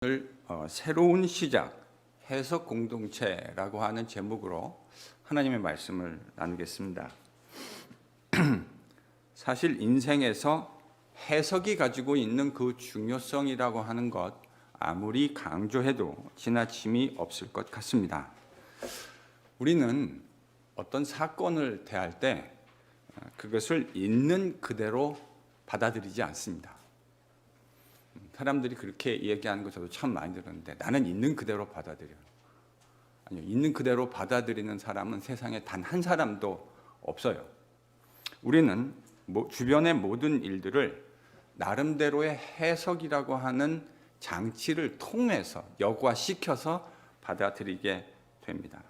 오늘 새로운 시작, 해석 공동체라고 하는 제목으로 하나님의 말씀을 나누겠습니다. 사실 인생에서 해석이 가지고 있는 그 중요성이라고 하는 것 아무리 강조해도 지나침이 없을 것 같습니다. 우리는 어떤 사건을 대할 때 그것을 있는 그대로 받아들이지 않습니다. 사람들이 그렇게 얘기하는 거 저도 참 많이 들었는데 나는 있는 그대로 받아들여요. 아니요, 있는 그대로 받아들이는 사람은 세상에 단 한 사람도 없어요. 우리는 주변의 모든 일들을 나름대로의 해석이라고 하는 장치를 통해서 여과시켜서 받아들이게 됩니다.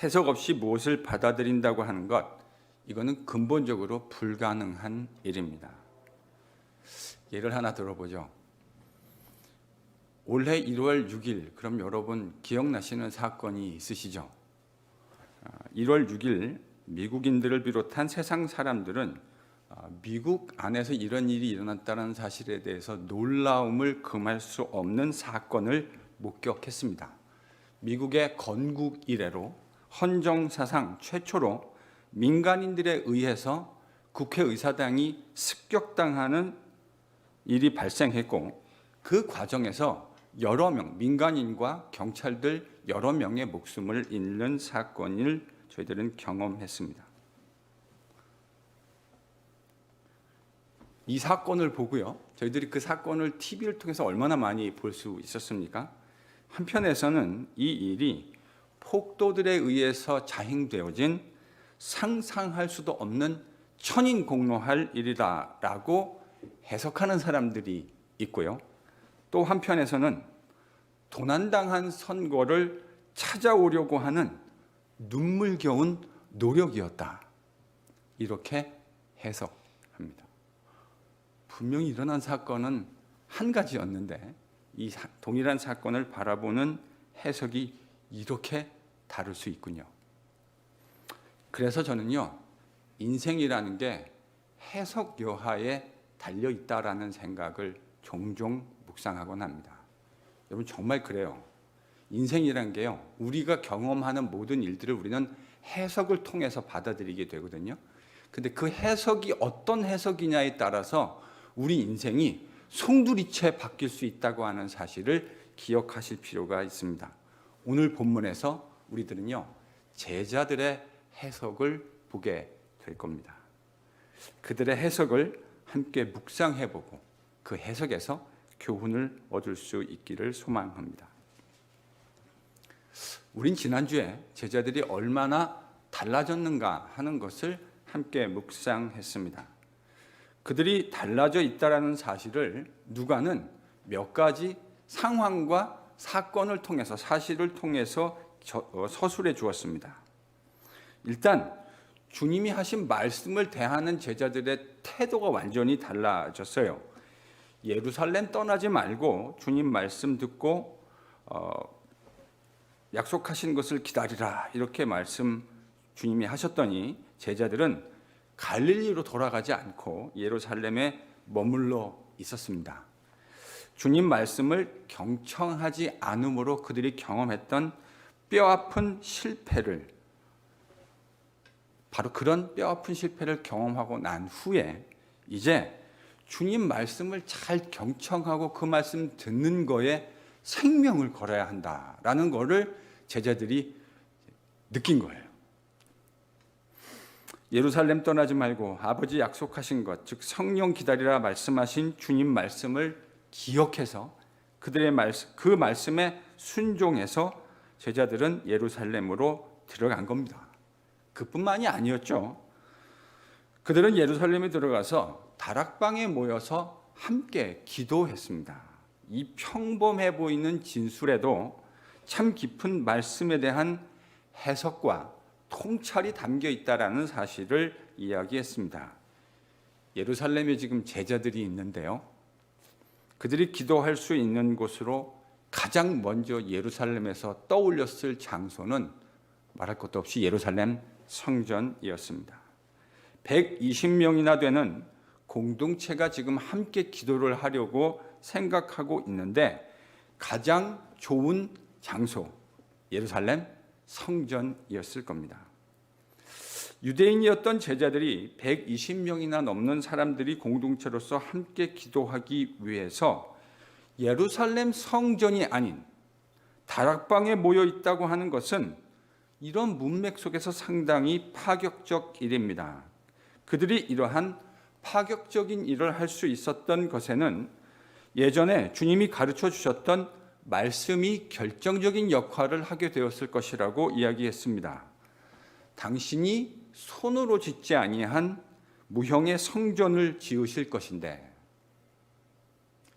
해석 없이 무엇을 받아들인다고 하는 것, 이거는 근본적으로 불가능한 일입니다. 예를 하나 들어보죠. 올해 1월 6일, 그럼 여러분 기억나시는 사건이 있으시죠? 1월 6일 미국인들을 비롯한 세상 사람들은 미국 안에서 이런 일이 일어났다는 사실에 대해서 놀라움을 금할 수 없는 사건을 목격했습니다. 미국의 건국 이래로 헌정사상 최초로 민간인들에 의해서 국회의사당이 습격당하는 일이 발생했고, 그 과정에서 여러 명, 민간인과 경찰들 여러 명의 목숨을 잃는 사건을 저희들은 경험했습니다. 이 사건을 보고요, 저희들이 그 사건을 TV를 통해서 얼마나 많이 볼 수 있었습니까? 한편에서는 이 일이 폭도들에 의해서 자행되어진 상상할 수도 없는 천인공노할 일이다라고 해석하는 사람들이 있고요. 또 한편에서는 도난당한 선거를 찾아오려고 하는 눈물겨운 노력이었다, 이렇게 해석합니다. 분명히 일어난 사건은 한 가지였는데 이 동일한 사건을 바라보는 해석이 이렇게 다를 수 있군요. 그래서 저는요, 인생이라는 게 해석 여하에 달려 있다라는 생각을 종종 묵상하곤 합니다. 여러분 정말 그래요. 인생이란 게요, 우리가 경험하는 모든 일들을 우리는 해석을 통해서 받아들이게 되거든요. 근데 그 해석이 어떤 해석이냐에 따라서 우리 인생이 송두리째 바뀔 수 있다고 하는 사실을 기억하실 필요가 있습니다. 오늘 본문에서 우리들은요, 제자들의 해석을 보게 될 겁니다. 그들의 해석을 함께 묵상해보고 그 해석에서 교훈을 얻을 수 있기를 소망합니다. 우린 지난주에 제자들이 얼마나 달라졌는가 하는 것을 함께 묵상했습니다. 그들이 달라져 있다는 사실을 누가는 몇 가지 상황과 사건을 통해서, 사실을 통해서 서술해 주었습니다. 일단 주님이 하신 말씀을 대하는 제자들의 태도가 완전히 달라졌어요. 예루살렘 떠나지 말고 주님 말씀 듣고 약속하신 것을 기다리라, 이렇게 말씀 주님이 하셨더니 제자들은 갈릴리로 돌아가지 않고 예루살렘에 머물러 있었습니다. 주님 말씀을 경청하지 않음으로 그들이 경험했던 뼈아픈 실패를, 바로 그런 뼈아픈 실패를 경험하고 난 후에 이제 주님 말씀을 잘 경청하고 그 말씀 듣는 거에 생명을 걸어야 한다라는 거를 제자들이 느낀 거예요. 예루살렘 떠나지 말고 아버지 약속하신 것, 즉 성령 기다리라 말씀하신 주님 말씀을 기억해서 그들의 그 말씀에 순종해서 제자들은 예루살렘으로 들어간 겁니다. 그뿐만이 아니었죠. 그들은 예루살렘에 들어가서 다락방에 모여서 함께 기도했습니다. 이 평범해 보이는 진술에도 참 깊은 말씀에 대한 해석과 통찰이 담겨 있다라는 사실을 이야기했습니다. 예루살렘에 지금 제자들이 있는데요, 그들이 기도할 수 있는 곳으로 가장 먼저 예루살렘에서 떠올렸을 장소는 말할 것도 없이 예루살렘 성전이었습니다. 120명이나 되는 공동체가 지금 함께 기도를 하려고 생각하고 있는데 가장 좋은 장소, 예루살렘 성전이었을 겁니다. 유대인이었던 제자들이 120명이나 넘는 사람들이 공동체로서 함께 기도하기 위해서 예루살렘 성전이 아닌 다락방에 모여 있다고 하는 것은 이런 문맥 속에서 상당히 파격적 일입니다. 그들이 이러한 파격적인 일을 할 수 있었던 것에는 예전에 주님이 가르쳐 주셨던 말씀이 결정적인 역할을 하게 되었을 것이라고 이야기했습니다. 당신이 손으로 짓지 아니한 무형의 성전을 지으실 것인데,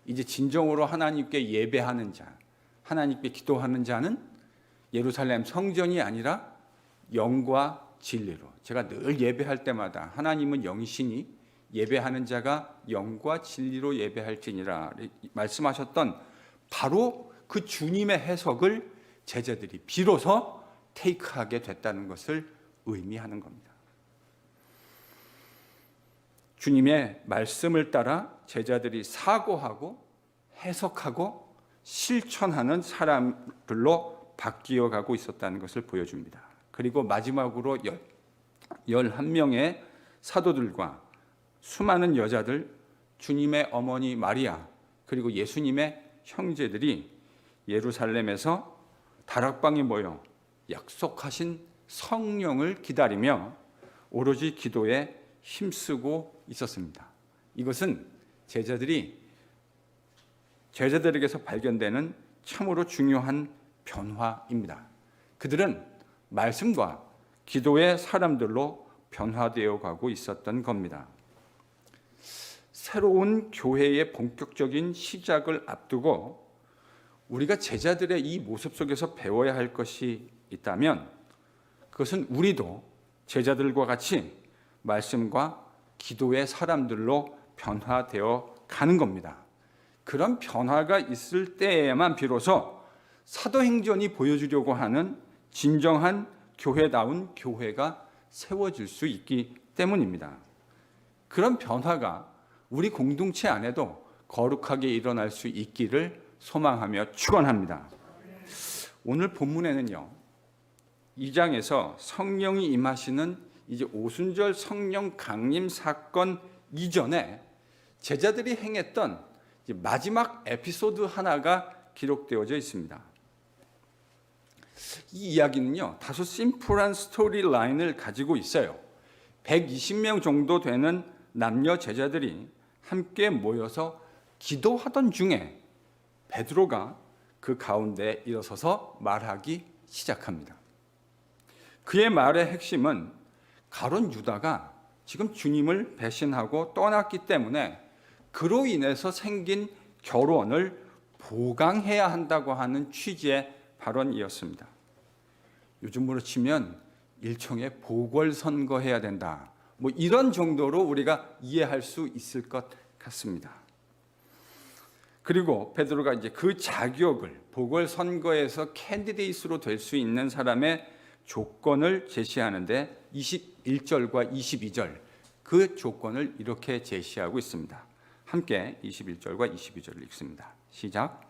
이제 진정으로 하나님께 예배하는 자, 하나님께 기도하는 자는 예루살렘 성전이 아니라 영과 진리로, 제가 늘 예배할 때마다 하나님은 영이시니 예배하는 자가 영과 진리로 예배할지니라 말씀하셨던 바로 그 주님의 해석을 제자들이 비로소 테이크하게 됐다는 것을 의미하는 겁니다. 주님의 말씀을 따라 제자들이 사고하고 해석하고 실천하는 사람들로 바뀌어 가고 있었다는 것을 보여줍니다. 그리고 마지막으로 11명의 사도들과 수많은 여자들, 주님의 어머니 마리아, 그리고 예수님의 형제들이 예루살렘에서 다락방에 모여 약속하신 성령을 기다리며 오로지 기도에 힘쓰고 있었습니다. 이것은 제자들에게서 발견되는 참으로 중요한 변화입니다. 그들은 말씀과 기도의 사람들로 변화되어 가고 있었던 겁니다. 새로운 교회의 본격적인 시작을 앞두고 우리가 제자들의 이 모습 속에서 배워야 할 것이 있다면 그것은 우리도 제자들과 같이 말씀과 기도의 사람들로 변화되어 가는 겁니다. 그런 변화가 있을 때에만 비로소 사도행전이 보여주려고 하는 진정한 교회다운 교회가 세워질 수 있기 때문입니다. 그런 변화가 우리 공동체 안에도 거룩하게 일어날 수 있기를 소망하며 축원합니다. 오늘 본문에는요, 2장에서 성령이 임하시는 이제 오순절 성령 강림 사건 이전에 제자들이 행했던 이제 마지막 에피소드 하나가 기록되어져 있습니다. 이 이야기는요, 다소 심플한 스토리 라인을 가지고 있어요. 120명 정도 되는 남녀 제자들이 함께 모여서 기도하던 중에 베드로가 그 가운데 일어서서 말하기 시작합니다. 그의 말의 핵심은 가룟 유다가 지금 주님을 배신하고 떠났기 때문에 그로 인해서 생긴 결혼을 보강해야 한다고 하는 취지의 발언이었습니다. 요즘으로 치면 일종의 보궐선거해야 된다, 뭐 이런 정도로 우리가 이해할 수 있을 것 같습니다. 그리고 베드로가 이제 그 자격을, 보궐선거에서 캔디데이트로 될 수 있는 사람의 조건을 제시하는데 21절과 22절 그 조건을 이렇게 제시하고 있습니다. 함께 21절과 22절을 읽습니다. 시작.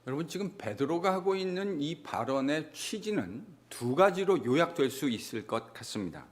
여러분, 지금 베드로가 하고 있는 이 발언의 취지는 두 가지로 요약될 수 있을 것 같습니다.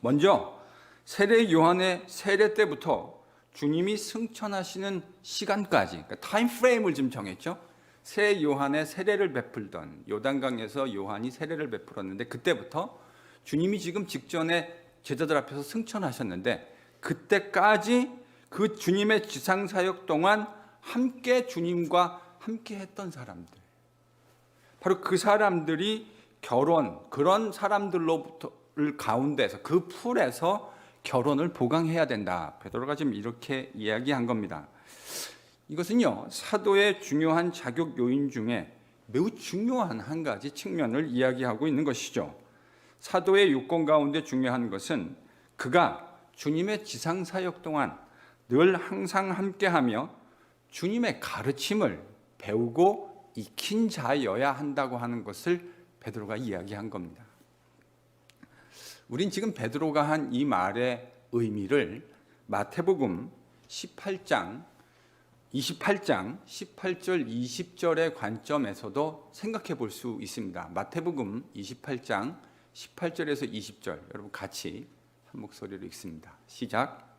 먼저 세례 요한의 세례 때부터 주님이 승천하시는 시간까지, 그러니까 타임 프레임을 좀 정했죠. 세례 요한의 세례를 베풀던 요단강에서 요한이 세례를 베풀었는데 그때부터 주님이 지금 직전에 제자들 앞에서 승천하셨는데 그때까지 그 주님의 지상 사역 동안 함께 주님과 함께 했던 사람들, 바로 그 사람들이 그런 사람들로부터를 가운데서 그 풀에서 결혼을 보강해야 된다. 베드로가 지금 이렇게 이야기한 겁니다. 이것은요, 사도의 중요한 자격 요인 중에 매우 중요한 한 가지 측면을 이야기하고 있는 것이죠. 사도의 요건 가운데 중요한 것은 그가 주님의 지상 사역 동안 늘 항상 함께하며 주님의 가르침을 배우고 익힌 자여야 한다고 하는 것을 베드로가 이야기한 겁니다. 우린 지금 베드로가 한 이 말의 의미를 마태복음 28장 18절 20절의 관점에서도 생각해 볼 수 있습니다. 마태복음 28장 18절에서 20절, 여러분 같이 한 목소리로 읽습니다. 시작.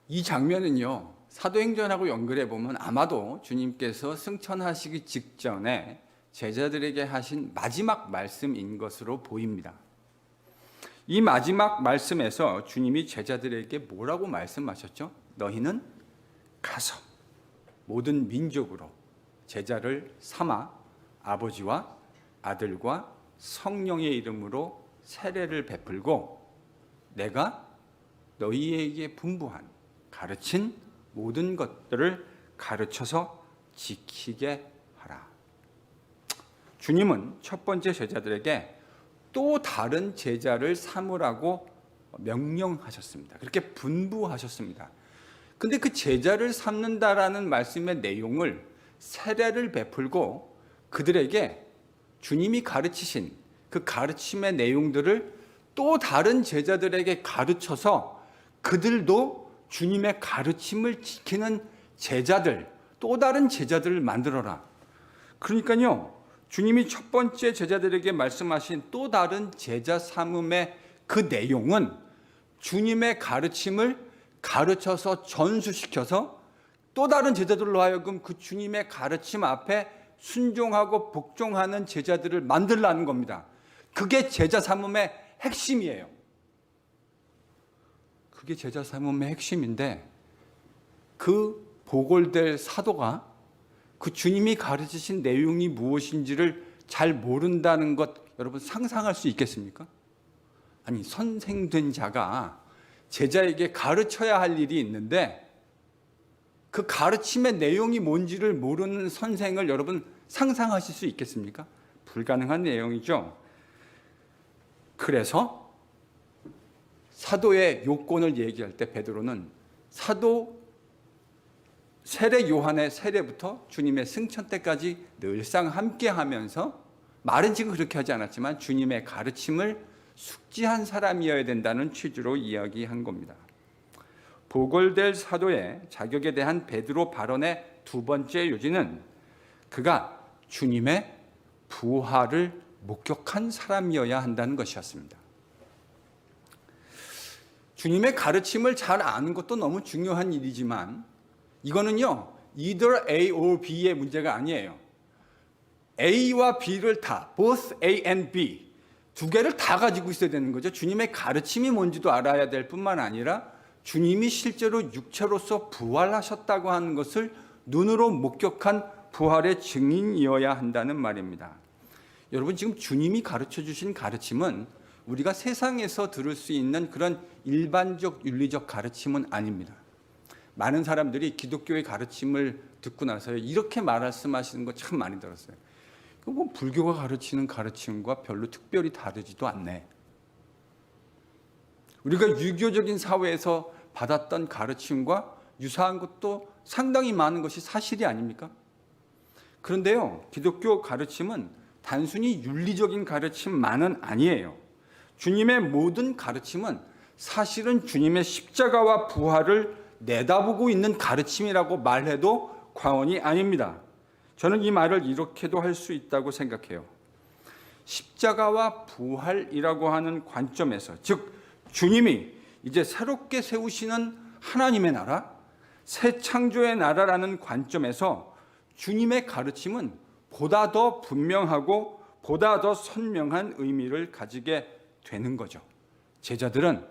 이 장면은요, 사도행전하고 연결해 보면 아마도 주님께서 승천하시기 직전에 제자들에게 하신 마지막 말씀인 것으로 보입니다. 이 마지막 말씀에서 주님이 제자들에게 뭐라고 말씀하셨죠? 너희는 가서 모든 민족으로 제자를 삼아 아버지와 아들과 성령의 이름으로 세례를 베풀고 내가 너희에게 분부한 가르친 모든 것들을 가르쳐서 지키게 하라. 주님은 첫 번째 제자들에게 또 다른 제자를 삼으라고 명령하셨습니다. 그렇게 분부하셨습니다. 근데 그 제자를 삼는다라는 말씀의 내용을 세례를 베풀고 그들에게 주님이 가르치신 그 가르침의 내용들을 또 다른 제자들에게 가르쳐서 그들도 주님의 가르침을 지키는 제자들, 또 다른 제자들을 만들어라. 그러니까요, 주님이 첫 번째 제자들에게 말씀하신 또 다른 제자 삼음의 그 내용은 주님의 가르침을 가르쳐서 전수시켜서 또 다른 제자들로 하여금 그 주님의 가르침 앞에 순종하고 복종하는 제자들을 만들라는 겁니다. 그게 제자 삼음의 핵심이에요. 그게 제자 삼음의 핵심인데 그 보골될 사도가 그 주님이 가르치신 내용이 무엇인지를 잘 모른다는 것 여러분 상상할 수 있겠습니까? 아니 선생된 자가 제자에게 가르쳐야 할 일이 있는데 그 가르침의 내용이 뭔지를 모르는 선생을 여러분 상상하실 수 있겠습니까? 불가능한 내용이죠. 그래서 사도의 요건을 얘기할 때 베드로는 사도 세례 요한의 세례부터 주님의 승천 때까지 늘상 함께하면서 말은 지금 그렇게 하지 않았지만 주님의 가르침을 숙지한 사람이어야 된다는 취지로 이야기한 겁니다. 보골될 사도의 자격에 대한 베드로 발언의 두 번째 요지는 그가 주님의 부활을 목격한 사람이어야 한다는 것이었습니다. 주님의 가르침을 잘 아는 것도 너무 중요한 일이지만 이거는요, either A or B의 문제가 아니에요. A와 B를 다, both A and B, 두 개를 다 가지고 있어야 되는 거죠. 주님의 가르침이 뭔지도 알아야 될 뿐만 아니라 주님이 실제로 육체로서 부활하셨다고 하는 것을 눈으로 목격한 부활의 증인이어야 한다는 말입니다. 여러분, 지금 주님이 가르쳐 주신 가르침은 우리가 세상에서 들을 수 있는 그런 일반적 윤리적 가르침은 아닙니다. 많은 사람들이 기독교의 가르침을 듣고 나서 이렇게 말씀하시는 거 참 많이 들었어요. 이거 뭐 불교가 가르치는 가르침과 별로 특별히 다르지도 않네. 우리가 유교적인 사회에서 받았던 가르침과 유사한 것도 상당히 많은 것이 사실이 아닙니까? 그런데요, 기독교 가르침은 단순히 윤리적인 가르침만은 아니에요. 주님의 모든 가르침은 사실은 주님의 십자가와 부활을 내다보고 있는 가르침이라고 말해도 과언이 아닙니다. 저는 이 말을 이렇게도 할 수 있다고 생각해요. 십자가와 부활이라고 하는 관점에서, 즉 주님이 이제 새롭게 세우시는 하나님의 나라, 새 창조의 나라라는 관점에서 주님의 가르침은 보다 더 분명하고 보다 더 선명한 의미를 가지게 되는 거죠. 제자들은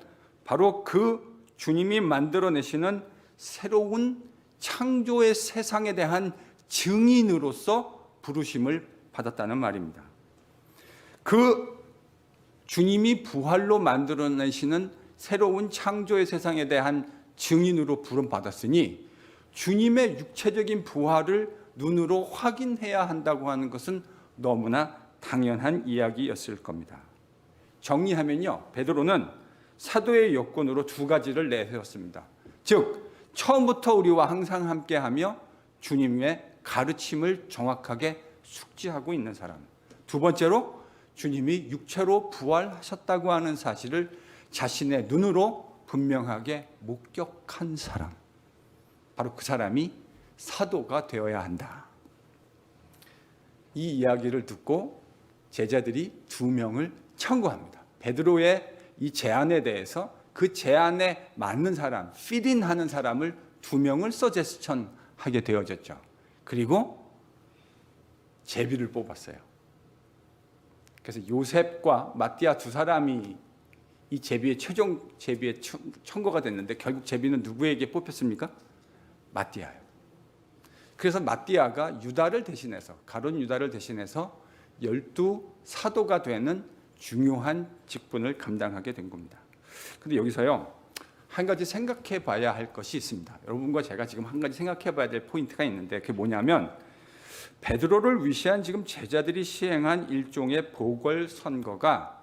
바로 그 주님이 만들어내시는 새로운 창조의 세상에 대한 증인으로서 부르심을 받았다는 말입니다. 그 주님이 부활로 만들어내시는 새로운 창조의 세상에 대한 증인으로 부름받았으니 주님의 육체적인 부활을 눈으로 확인해야 한다고 하는 것은 너무나 당연한 이야기였을 겁니다. 정리하면요, 베드로는 사도의 여건으로 두 가지를 내세웠습니다. 즉, 처음부터 우리와 항상 함께하며 주님의 가르침을 정확하게 숙지하고 있는 사람. 두 번째로 주님이 육체로 부활하셨다고 하는 사실을 자신의 눈으로 분명하게 목격한 사람. 바로 그 사람이 사도가 되어야 한다. 이 이야기를 듣고 제자들이 2명을 청구합니다. 베드로의 이 제안에 대해서 그 제안에 맞는 사람, 필인하는 사람을 2명을 서제스천하게 되어졌죠. 그리고 제비를 뽑았어요. 그래서 요셉과 마띠아 두 사람이 이 제비의 최종 제비의 청거가 됐는데 결국 제비는 누구에게 뽑혔습니까? 마띠아요. 그래서 마띠아가 유다를 대신해서, 가룟 유다를 대신해서 12 사도가 되는 중요한 직분을 감당하게 된 겁니다. 근데 여기서요, 한 가지 생각해 봐야 할 것이 있습니다. 여러분과 제가 지금 한 가지 생각해 봐야 될 포인트가 있는데, 그게 뭐냐면 베드로를 위시한 지금 제자들이 시행한 일종의 보궐선거가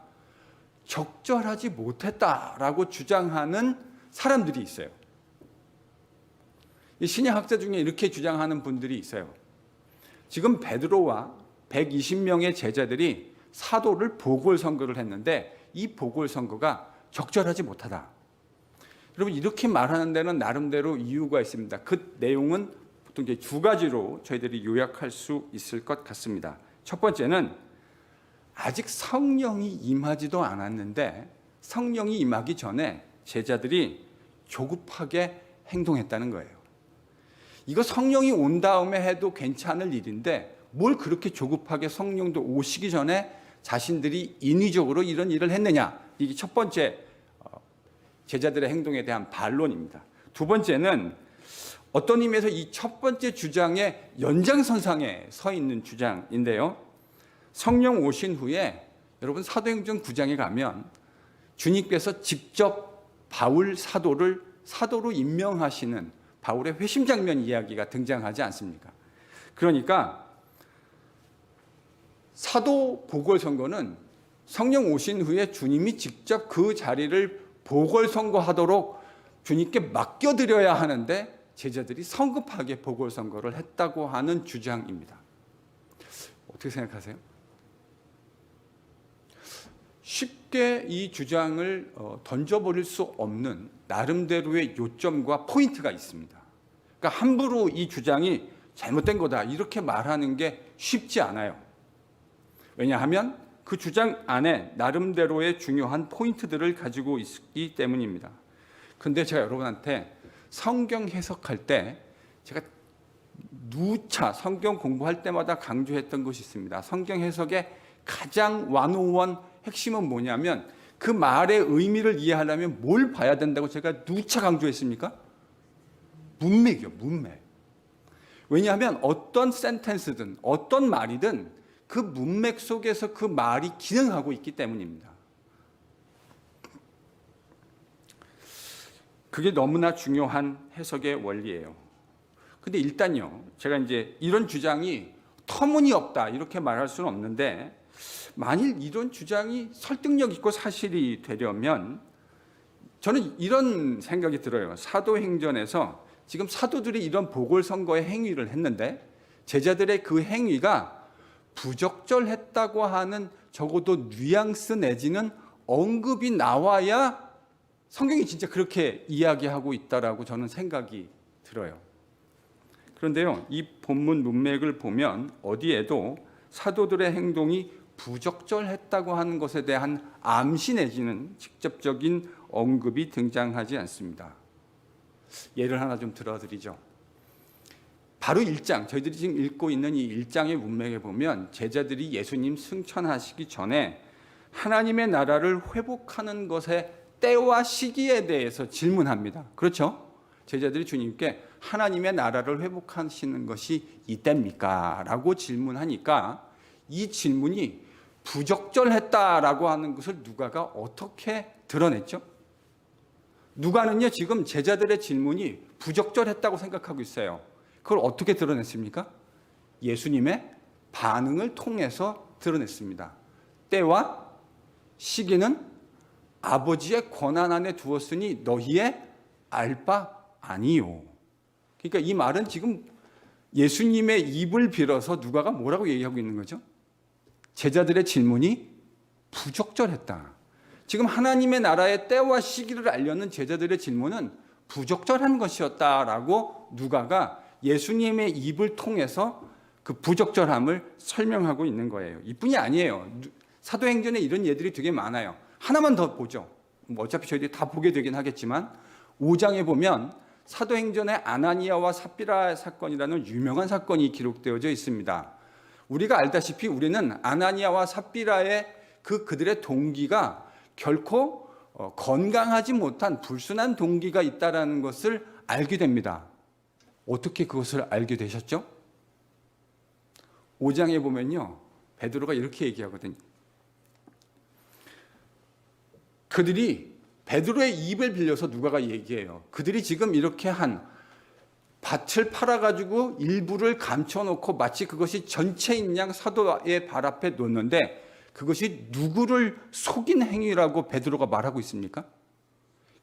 적절하지 못했다라고 주장하는 사람들이 있어요. 신약 학자 중에 이렇게 주장하는 분들이 있어요. 지금 베드로와 120명의 제자들이 사도를 보궐선거를 했는데 이 보궐선거가 적절하지 못하다. 여러분, 이렇게 말하는 데는 나름대로 이유가 있습니다. 그 내용은 보통 이제 2가지로 저희들이 요약할 수 있을 것 같습니다. 첫 번째는 아직 성령이 임하지도 않았는데 성령이 임하기 전에 제자들이 조급하게 행동했다는 거예요. 이거 성령이 온 다음에 해도 괜찮을 일인데 뭘 그렇게 조급하게 성령도 오시기 전에 자신들이 인위적으로 이런 일을 했느냐. 이게 첫 번째 제자들의 행동에 대한 반론입니다. 두 번째는 어떤 의미에서 이 첫 번째 주장의 연장선상에 서 있는 주장인데요. 성령 오신 후에 여러분 사도행전 9장에 가면 주님께서 직접 바울 사도를 사도로 임명하시는 바울의 회심 장면 이야기가 등장하지 않습니까? 그러니까 사도 보궐선거는 성령 오신 후에 주님이 직접 그 자리를 보궐선거하도록 주님께 맡겨드려야 하는데 제자들이 성급하게 보궐선거를 했다고 하는 주장입니다. 어떻게 생각하세요? 쉽게 이 주장을 던져버릴 수 없는 나름대로의 요점과 포인트가 있습니다. 그러니까 함부로 이 주장이 잘못된 거다 이렇게 말하는 게 쉽지 않아요. 왜냐하면 그 주장 안에 나름대로의 중요한 포인트들을 가지고 있기 때문입니다. 그런데 제가 여러분한테 성경 해석할 때 제가 누차 성경 공부할 때마다 강조했던 것이 있습니다. 성경 해석의 가장 101 핵심은 뭐냐면 그 말의 의미를 이해하려면 뭘 봐야 된다고 제가 누차 강조했습니까? 문맥이요, 문맥. 왜냐하면 어떤 센텐스든 어떤 말이든 그 문맥 속에서 그 말이 기능하고 있기 때문입니다. 그게 너무나 중요한 해석의 원리예요. 근데 일단요, 제가 이제 이런 주장이 터무니없다 이렇게 말할 수는 없는데 만일 이런 주장이 설득력 있고 사실이 되려면 저는 이런 생각이 들어요. 사도행전에서 지금 사도들이 이런 보궐선거의 행위를 했는데 제자들의 그 행위가 부적절했다고 하는 적어도 뉘앙스 내지는 언급이 나와야 성경이 진짜 그렇게 이야기하고 있다라고 저는 생각이 들어요. 그런데요, 이 본문 문맥을 보면 어디에도 사도들의 행동이 부적절했다고 하는 것에 대한 암시 내지는 직접적인 언급이 등장하지 않습니다. 예를 하나 좀 들어드리죠. 바로 1장, 저희들이 지금 읽고 있는 이 1장의 문맥에 보면 제자들이 예수님 승천하시기 전에 하나님의 나라를 회복하는 것의 때와 시기에 대해서 질문합니다. 그렇죠? 제자들이 주님께 하나님의 나라를 회복하시는 것이 이때입니까? 라고 질문하니까 이 질문이 부적절했다라고 하는 것을 누가가 어떻게 드러냈죠? 누가는요, 지금 제자들의 질문이 부적절했다고 생각하고 있어요. 그걸 어떻게 드러냈습니까? 예수님의 반응을 통해서 드러냈습니다. 때와 시기는 아버지의 권한 안에 두었으니 너희의 알 바 아니요. 그러니까 이 말은 지금 예수님의 입을 빌어서 누가가 뭐라고 얘기하고 있는 거죠? 제자들의 질문이 부적절했다. 지금 하나님의 나라의 때와 시기를 알려는 제자들의 질문은 부적절한 것이었다라고 누가가 예수님의 입을 통해서 그 부적절함을 설명하고 있는 거예요. 이뿐이 아니에요. 사도행전에 이런 예들이 되게 많아요. 하나만 더 보죠. 뭐 어차피 저희들이 다 보게 되긴 하겠지만 5장에 보면 사도행전에 아나니아와 삽비라 사건이라는 유명한 사건이 기록되어져 있습니다. 우리가 알다시피 우리는 아나니아와 삽비라의 그들의 동기가 결코 건강하지 못한 불순한 동기가 있다는 것을 알게 됩니다. 어떻게 그것을 알게 되셨죠? 5장에 보면요, 베드로가 이렇게 얘기하거든요. 그들이 베드로의 입을 빌려서 누가가 얘기해요. 그들이 지금 이렇게 한 밭을 팔아가지고 일부를 감춰놓고 마치 그것이 전체인 양 사도의 발 앞에 놓는데 그것이 누구를 속인 행위라고 베드로가 말하고 있습니까?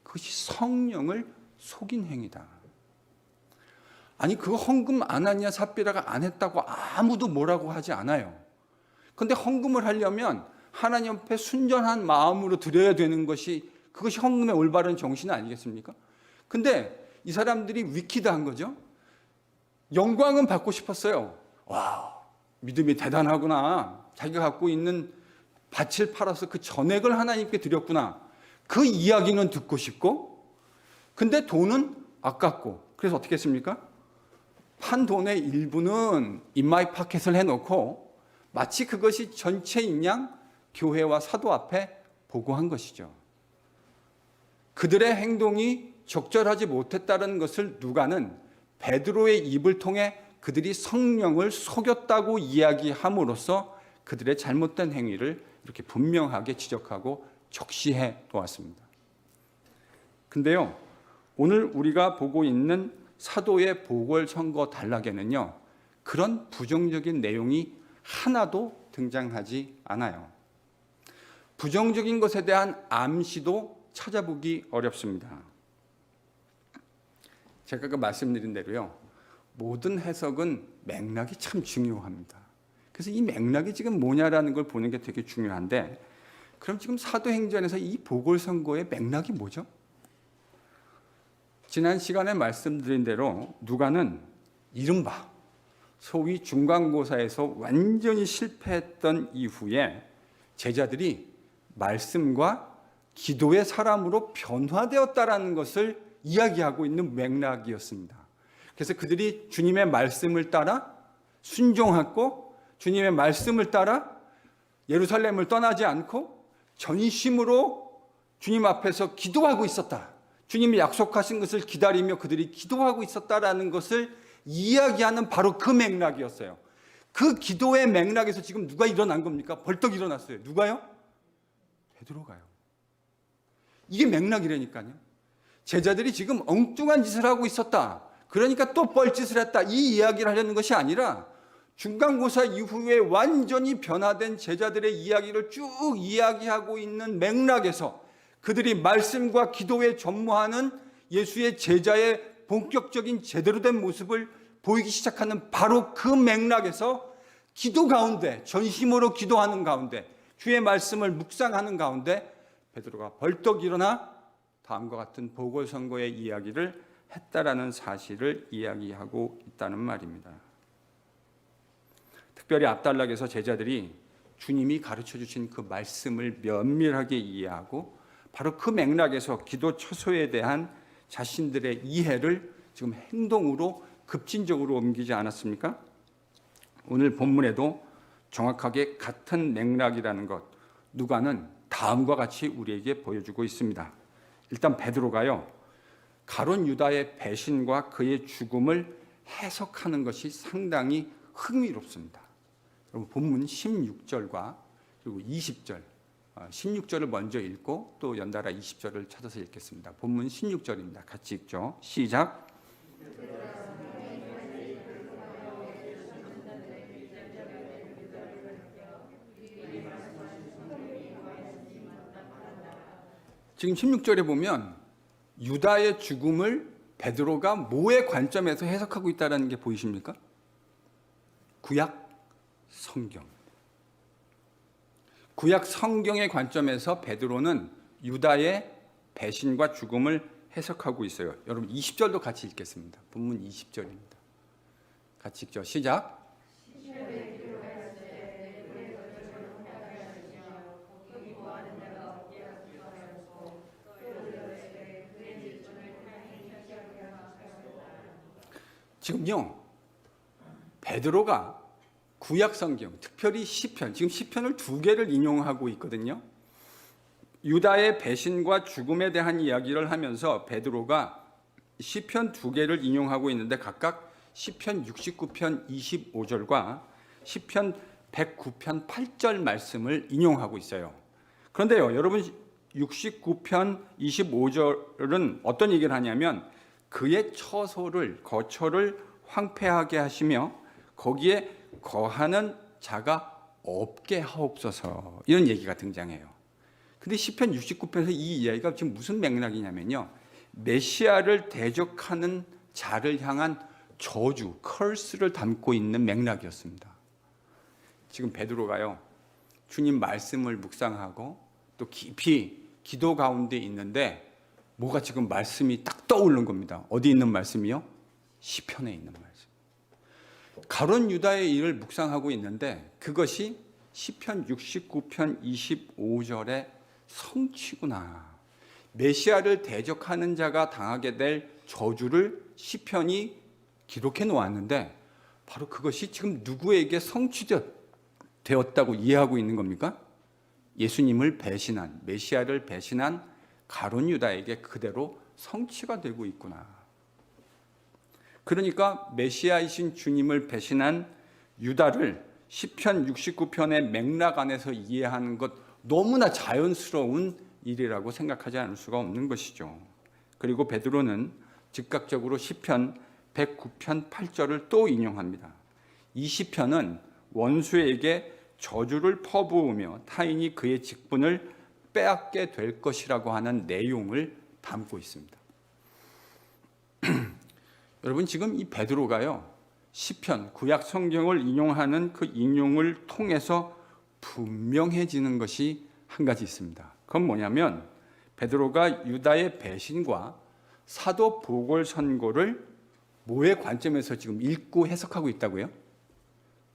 그것이 성령을 속인 행위다. 아니, 그 헌금 아나니아 삽비라가 안 했다고 아무도 뭐라고 하지 않아요. 그런데 헌금을 하려면 하나님 앞에 순전한 마음으로 드려야 되는 것이 그것이 헌금의 올바른 정신 아니겠습니까? 근데 이 사람들이 위키드한 거죠. 영광은 받고 싶었어요. 와, 믿음이 대단하구나. 자기가 갖고 있는 밭을 팔아서 그 전액을 하나님께 드렸구나. 그 이야기는 듣고 싶고, 근데 돈은 아깝고, 그래서 어떻게 했습니까? 판 돈의 일부는 인마이 파켓을 해놓고 마치 그것이 전체인 양 교회와 사도 앞에 보고한 것이죠. 그들의 행동이 적절하지 못했다는 것을 누가는 베드로의 입을 통해 그들이 성령을 속였다고 이야기함으로써 그들의 잘못된 행위를 이렇게 분명하게 지적하고 적시해 놓았습니다. 근데요, 오늘 우리가 보고 있는 사도의 보궐선거 단락에는요, 그런 부정적인 내용이 하나도 등장하지 않아요. 부정적인 것에 대한 암시도 찾아보기 어렵습니다. 제가 그 말씀드린 대로요, 모든 해석은 맥락이 참 중요합니다. 그래서 이 맥락이 지금 뭐냐라는 걸 보는 게 되게 중요한데, 그럼 지금 사도행전에서 이 보궐선거의 맥락이 뭐죠? 지난 시간에 말씀드린 대로 누가는 이른바 소위 중간고사에서 완전히 실패했던 이후에 제자들이 말씀과 기도의 사람으로 변화되었다라는 것을 이야기하고 있는 맥락이었습니다. 그래서 그들이 주님의 말씀을 따라 순종하고 주님의 말씀을 따라 예루살렘을 떠나지 않고 전심으로 주님 앞에서 기도하고 있었다. 주님이 약속하신 것을 기다리며 그들이 기도하고 있었다라는 것을 이야기하는 바로 그 맥락이었어요. 그 기도의 맥락에서 지금 누가 일어난 겁니까? 벌떡 일어났어요. 누가요? 베드로가요. 이게 맥락이라니까요. 제자들이 지금 엉뚱한 짓을 하고 있었다. 그러니까 또 뻘짓을 했다. 이 이야기를 하려는 것이 아니라 중간고사 이후에 완전히 변화된 제자들의 이야기를 쭉 이야기하고 있는 맥락에서 그들이 말씀과 기도에 전무하는 예수의 제자의 본격적인 제대로 된 모습을 보이기 시작하는 바로 그 맥락에서 기도 가운데, 전심으로 기도하는 가운데, 주의 말씀을 묵상하는 가운데 베드로가 벌떡 일어나 다음과 같은 보궐선거의 이야기를 했다라는 사실을 이야기하고 있다는 말입니다. 특별히 앞단락에서 제자들이 주님이 가르쳐 주신 그 말씀을 면밀하게 이해하고 바로 그 맥락에서 기도 처소에 대한 자신들의 이해를 지금 행동으로 급진적으로 옮기지 않았습니까? 오늘 본문에도 정확하게 같은 맥락이라는 것, 누가는 다음과 같이 우리에게 보여주고 있습니다. 일단 베드로가요, 가룟 유다의 배신과 그의 죽음을 해석하는 것이 상당히 흥미롭습니다. 여러분 본문 16절과 그리고 20절, 16절을 먼저 읽고 또 연달아 20절을 찾아서 읽겠습니다. 본문 16절입니다. 같이 읽죠. 시작. 지금 16절에 보면 유다의 죽음을 베드로가 뭐의 관점에서 해석하고 있다는 게 보이십니까? 구약 성경. 구약 성경의 관점에서 베드로는 유다의 배신과 죽음을 해석하고 있어요. 여러분 20절도 같이 읽겠습니다. 본문 20절입니다. 같이 읽죠. 시작. 지금요, 베드로가 구약 성경, 특별히 시편, 지금 시편을 2개를 인용하고 있거든요. 유다의 배신과 죽음에 대한 이야기를 하면서 베드로가 시편 2개를 인용하고 있는데 각각 시편 69편 25절과 시편 109편 8절 말씀을 인용하고 있어요. 그런데요, 여러분 69편 25절은 어떤 얘기를 하냐면 그의 거처를 황폐하게 하시며 거기에 거하는 자가 없게 하옵소서, 이런 얘기가 등장해요. 근데 시편 69편에서 이 이야기가 지금 무슨 맥락이냐면요, 메시아를 대적하는 자를 향한 저주, curse를 담고 있는 맥락이었습니다. 지금 베드로가요, 주님 말씀을 묵상하고 또 깊이 기도 가운데 있는데 뭐가 지금 말씀이 딱 떠오르는 겁니다. 어디 있는 말씀이요? 시편에 있는 말씀. 가룟 유다의 일을 묵상하고 있는데 그것이 시편 69편 25절의 성취구나. 메시아를 대적하는 자가 당하게 될 저주를 시편이 기록해 놓았는데 바로 그것이 지금 누구에게 성취되었다고 이해하고 있는 겁니까? 예수님을 배신한, 메시아를 배신한 가룟 유다에게 그대로 성취가 되고 있구나. 그러니까 메시아이신 주님을 배신한 유다를 시편 69편의 맥락 안에서 이해하는 것 너무나 자연스러운 일이라고 생각하지 않을 수가 없는 것이죠. 그리고 베드로는 즉각적으로 시편 109편 8절을 또 인용합니다. 이 시편은 원수에게 저주를 퍼부으며 타인이 그의 직분을 빼앗게 될 것이라고 하는 내용을 담고 있습니다. 여러분 지금 이 베드로가요, 시편, 구약 성경을 인용하는 그 인용을 통해서 분명해지는 것이 한 가지 있습니다. 그건 뭐냐면 베드로가 유다의 배신과 사도 보궐선고를 뭐의 관점에서 지금 읽고 해석하고 있다고요?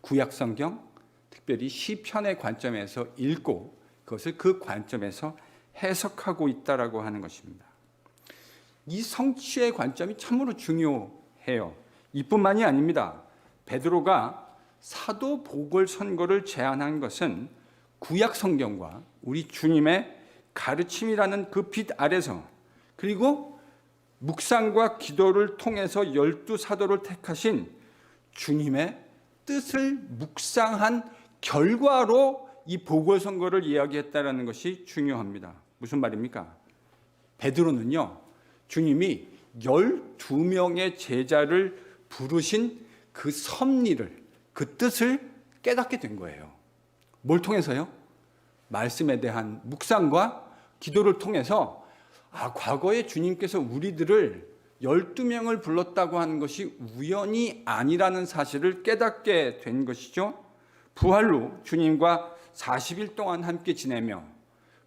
구약 성경, 특별히 시편의 관점에서 읽고 그것을 그 관점에서 해석하고 있다라고 하는 것입니다. 이 성취의 관점이 참으로 중요해요. 이뿐만이 아닙니다. 베드로가 사도 보궐선고를 제안한 것은 구약 성경과 우리 주님의 가르침이라는 그 빛 아래서, 그리고 묵상과 기도를 통해서 12사도를 택하신 주님의 뜻을 묵상한 결과로 이 보궐선거를 이야기했다는 것이 중요합니다. 무슨 말입니까? 베드로는요, 주님이 12명의 제자를 부르신 그 섭리를, 그 뜻을 깨닫게 된 거예요. 뭘 통해서요? 말씀에 대한 묵상과 기도를 통해서 과거에 주님께서 우리들을 12명을 불렀다고 하는 것이 우연이 아니라는 사실을 깨닫게 된 것이죠. 부활로 주님과 40일 동안 함께 지내며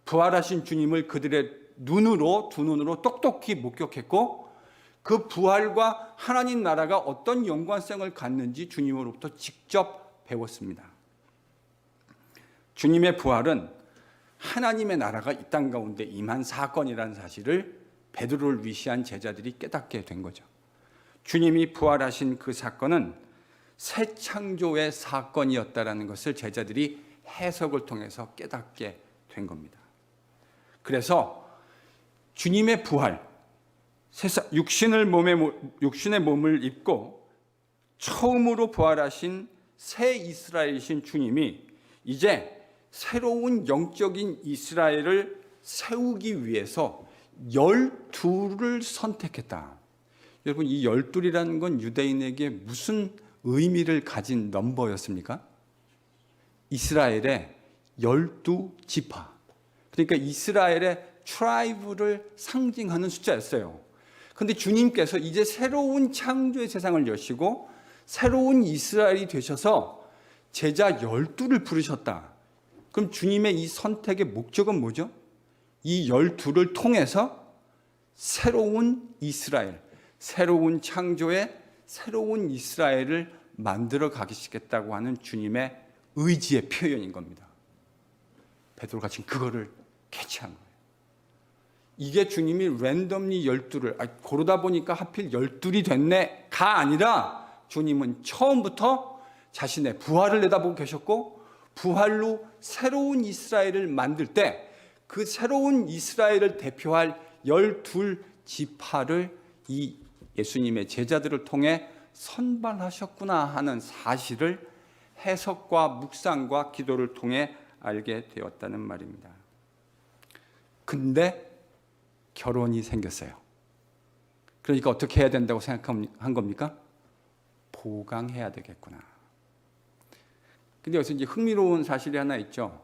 부활하신 주님을 그들의 두 눈으로 똑똑히 목격했고 그 부활과 하나님 나라가 어떤 연관성을 갖는지 주님으로부터 직접 배웠습니다. 주님의 부활은 하나님의 나라가 이 땅 가운데 임한 사건이라는 사실을 베드로를 위시한 제자들이 깨닫게 된 거죠. 주님이 부활하신 그 사건은 새 창조의 사건이었다라는 것을 제자들이 해석을 통해서 깨닫게 된 겁니다. 그래서 주님의 부활, 육신의 몸을 입고 처음으로 부활하신 새 이스라엘이신 주님이 이제 새로운 영적인 이스라엘을 세우기 위해서 12를 선택했다. 여러분, 이 12이라는 건 유대인에게 무슨 의미를 가진 넘버였습니까? 이스라엘의 12지파. 그러니까 이스라엘의 트라이브를 상징하는 숫자였어요. 그런데 주님께서 이제 새로운 창조의 세상을 여시고 새로운 이스라엘이 되셔서 제자 12를 부르셨다. 그럼 주님의 이 선택의 목적은 뭐죠? 이 12를 통해서 새로운 이스라엘, 새로운 창조의 새로운 이스라엘을 만들어 가시겠다고 하는 주님의 의지의 표현인 겁니다. 베드로가 지금 그거를 캐치한 거예요. 이게 주님이 랜덤리 12를 고르다 보니까 하필 12이 됐네가 아니라 주님은 처음부터 자신의 부활을 내다보고 계셨고 부활로 새로운 이스라엘을 만들 때 그 새로운 이스라엘을 대표할 12지파를 이 예수님의 제자들을 통해 선발하셨구나 하는 사실을 해석과 묵상과 기도를 통해 알게 되었다는 말입니다. 근데 결혼이 생겼어요. 그러니까 어떻게 해야 된다고 생각한 겁니까? 보강해야 되겠구나. 근데 여기서 이제 흥미로운 사실이 하나 있죠.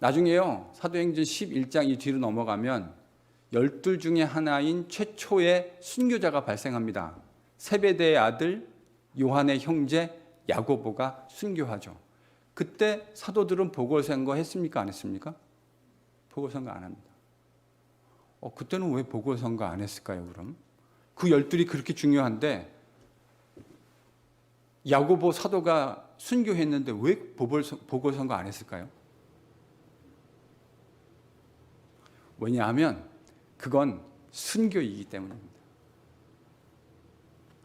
나중에요, 사도행전 11장 이 뒤로 넘어가면 12 중에 하나인 최초의 순교자가 발생합니다. 세베대의 아들 요한의 형제 야고보가 순교하죠. 그때 사도들은 보궐선거 했습니까? 안 했습니까? 보궐선거 안 합니다. 그때는 왜 보궐선거 안 했을까요, 그럼? 그 12이 그렇게 중요한데 야고보 사도가 순교했는데 왜 보궐선거 안 했을까요? 왜냐하면 그건 순교이기 때문입니다.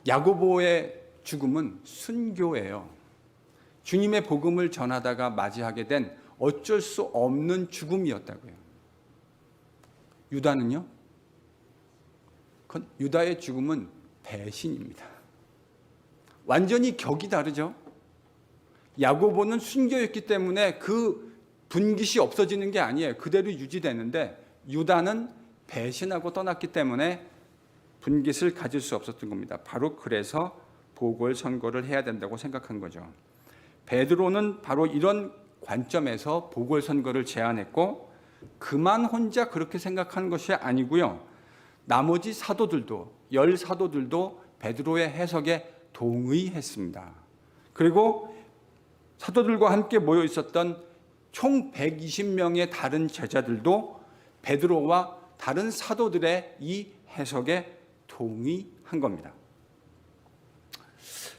야고보의 죽음은 순교예요. 주님의 복음을 전하다가 맞이하게 된 어쩔 수 없는 죽음이었다고요. 유다는요? 유다의 죽음은 배신입니다. 완전히 격이 다르죠. 야고보는 순교였기 때문에 그 분깃이 없어지는 게 아니에요. 그대로 유지되는데 유다는 배신하고 떠났기 때문에 분깃을 가질 수 없었던 겁니다. 바로 그래서 보궐선거를 해야 된다고 생각한 거죠. 베드로는 바로 이런 관점에서 보궐선거를 제안했고 그만 혼자 그렇게 생각한 것이 아니고요. 나머지 사도들도 10사도들도 베드로의 해석에 동의했습니다. 그리고 사도들과 함께 모여 있었던 총 120명의 다른 제자들도 베드로와 다른 사도들의 이 해석에 동의한 겁니다.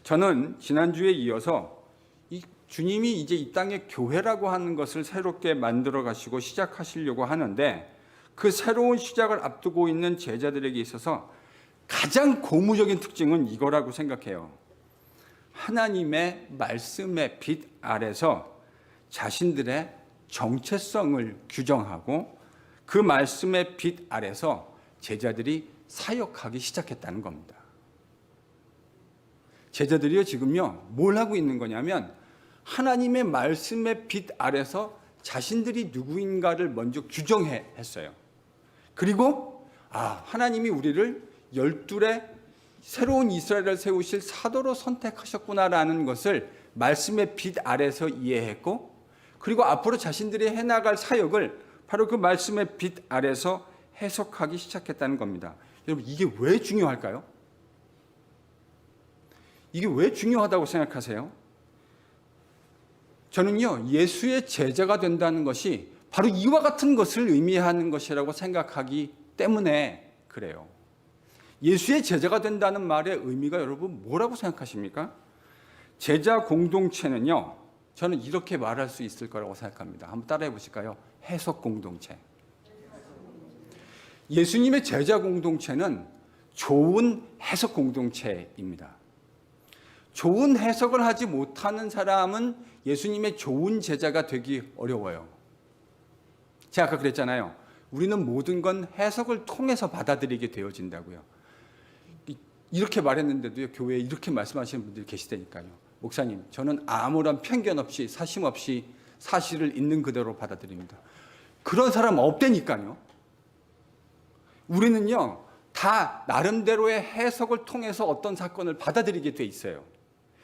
저는 지난주에 이어서 이 주님이 이제 이 땅에 교회라고 하는 것을 새롭게 만들어 가시고 시작하시려고 하는데 그 새로운 시작을 앞두고 있는 제자들에게 있어서 가장 고무적인 특징은 이거라고 생각해요. 하나님의 말씀의 빛 아래서 자신들의 정체성을 규정하고 그 말씀의 빛 아래서 제자들이 사역하기 시작했다는 겁니다. 제자들이요 지금요 뭘 하고 있는 거냐면 하나님의 말씀의 빛 아래서 자신들이 누구인가를 먼저 규정했어요. 그리고 하나님이 우리를 12의 새로운 이스라엘을 세우실 사도로 선택하셨구나라는 것을 말씀의 빛 아래서 이해했고 그리고 앞으로 자신들이 해나갈 사역을 바로 그 말씀의 빛 아래서 해석하기 시작했다는 겁니다. 여러분 이게 왜 중요할까요? 이게 왜 중요하다고 생각하세요? 저는요 예수의 제자가 된다는 것이 바로 이와 같은 것을 의미하는 것이라고 생각하기 때문에 그래요. 예수의 제자가 된다는 말의 의미가 여러분 뭐라고 생각하십니까? 제자 공동체는요 저는 이렇게 말할 수 있을 거라고 생각합니다. 한번 따라해 보실까요? 해석 공동체. 예수님의 제자 공동체는 좋은 해석 공동체입니다. 좋은 해석을 하지 못하는 사람은 예수님의 좋은 제자가 되기 어려워요. 제가 아까 그랬잖아요. 우리는 모든 건 해석을 통해서 받아들이게 되어진다고요. 이렇게 말했는데도요, 교회에 이렇게 말씀하시는 분들이 계시다니까요. 목사님, 저는 아무런 편견 없이 사심 없이 사실을 있는 그대로 받아들입니다. 그런 사람 없다니까요. 우리는요, 다 나름대로의 해석을 통해서 어떤 사건을 받아들이게 돼 있어요.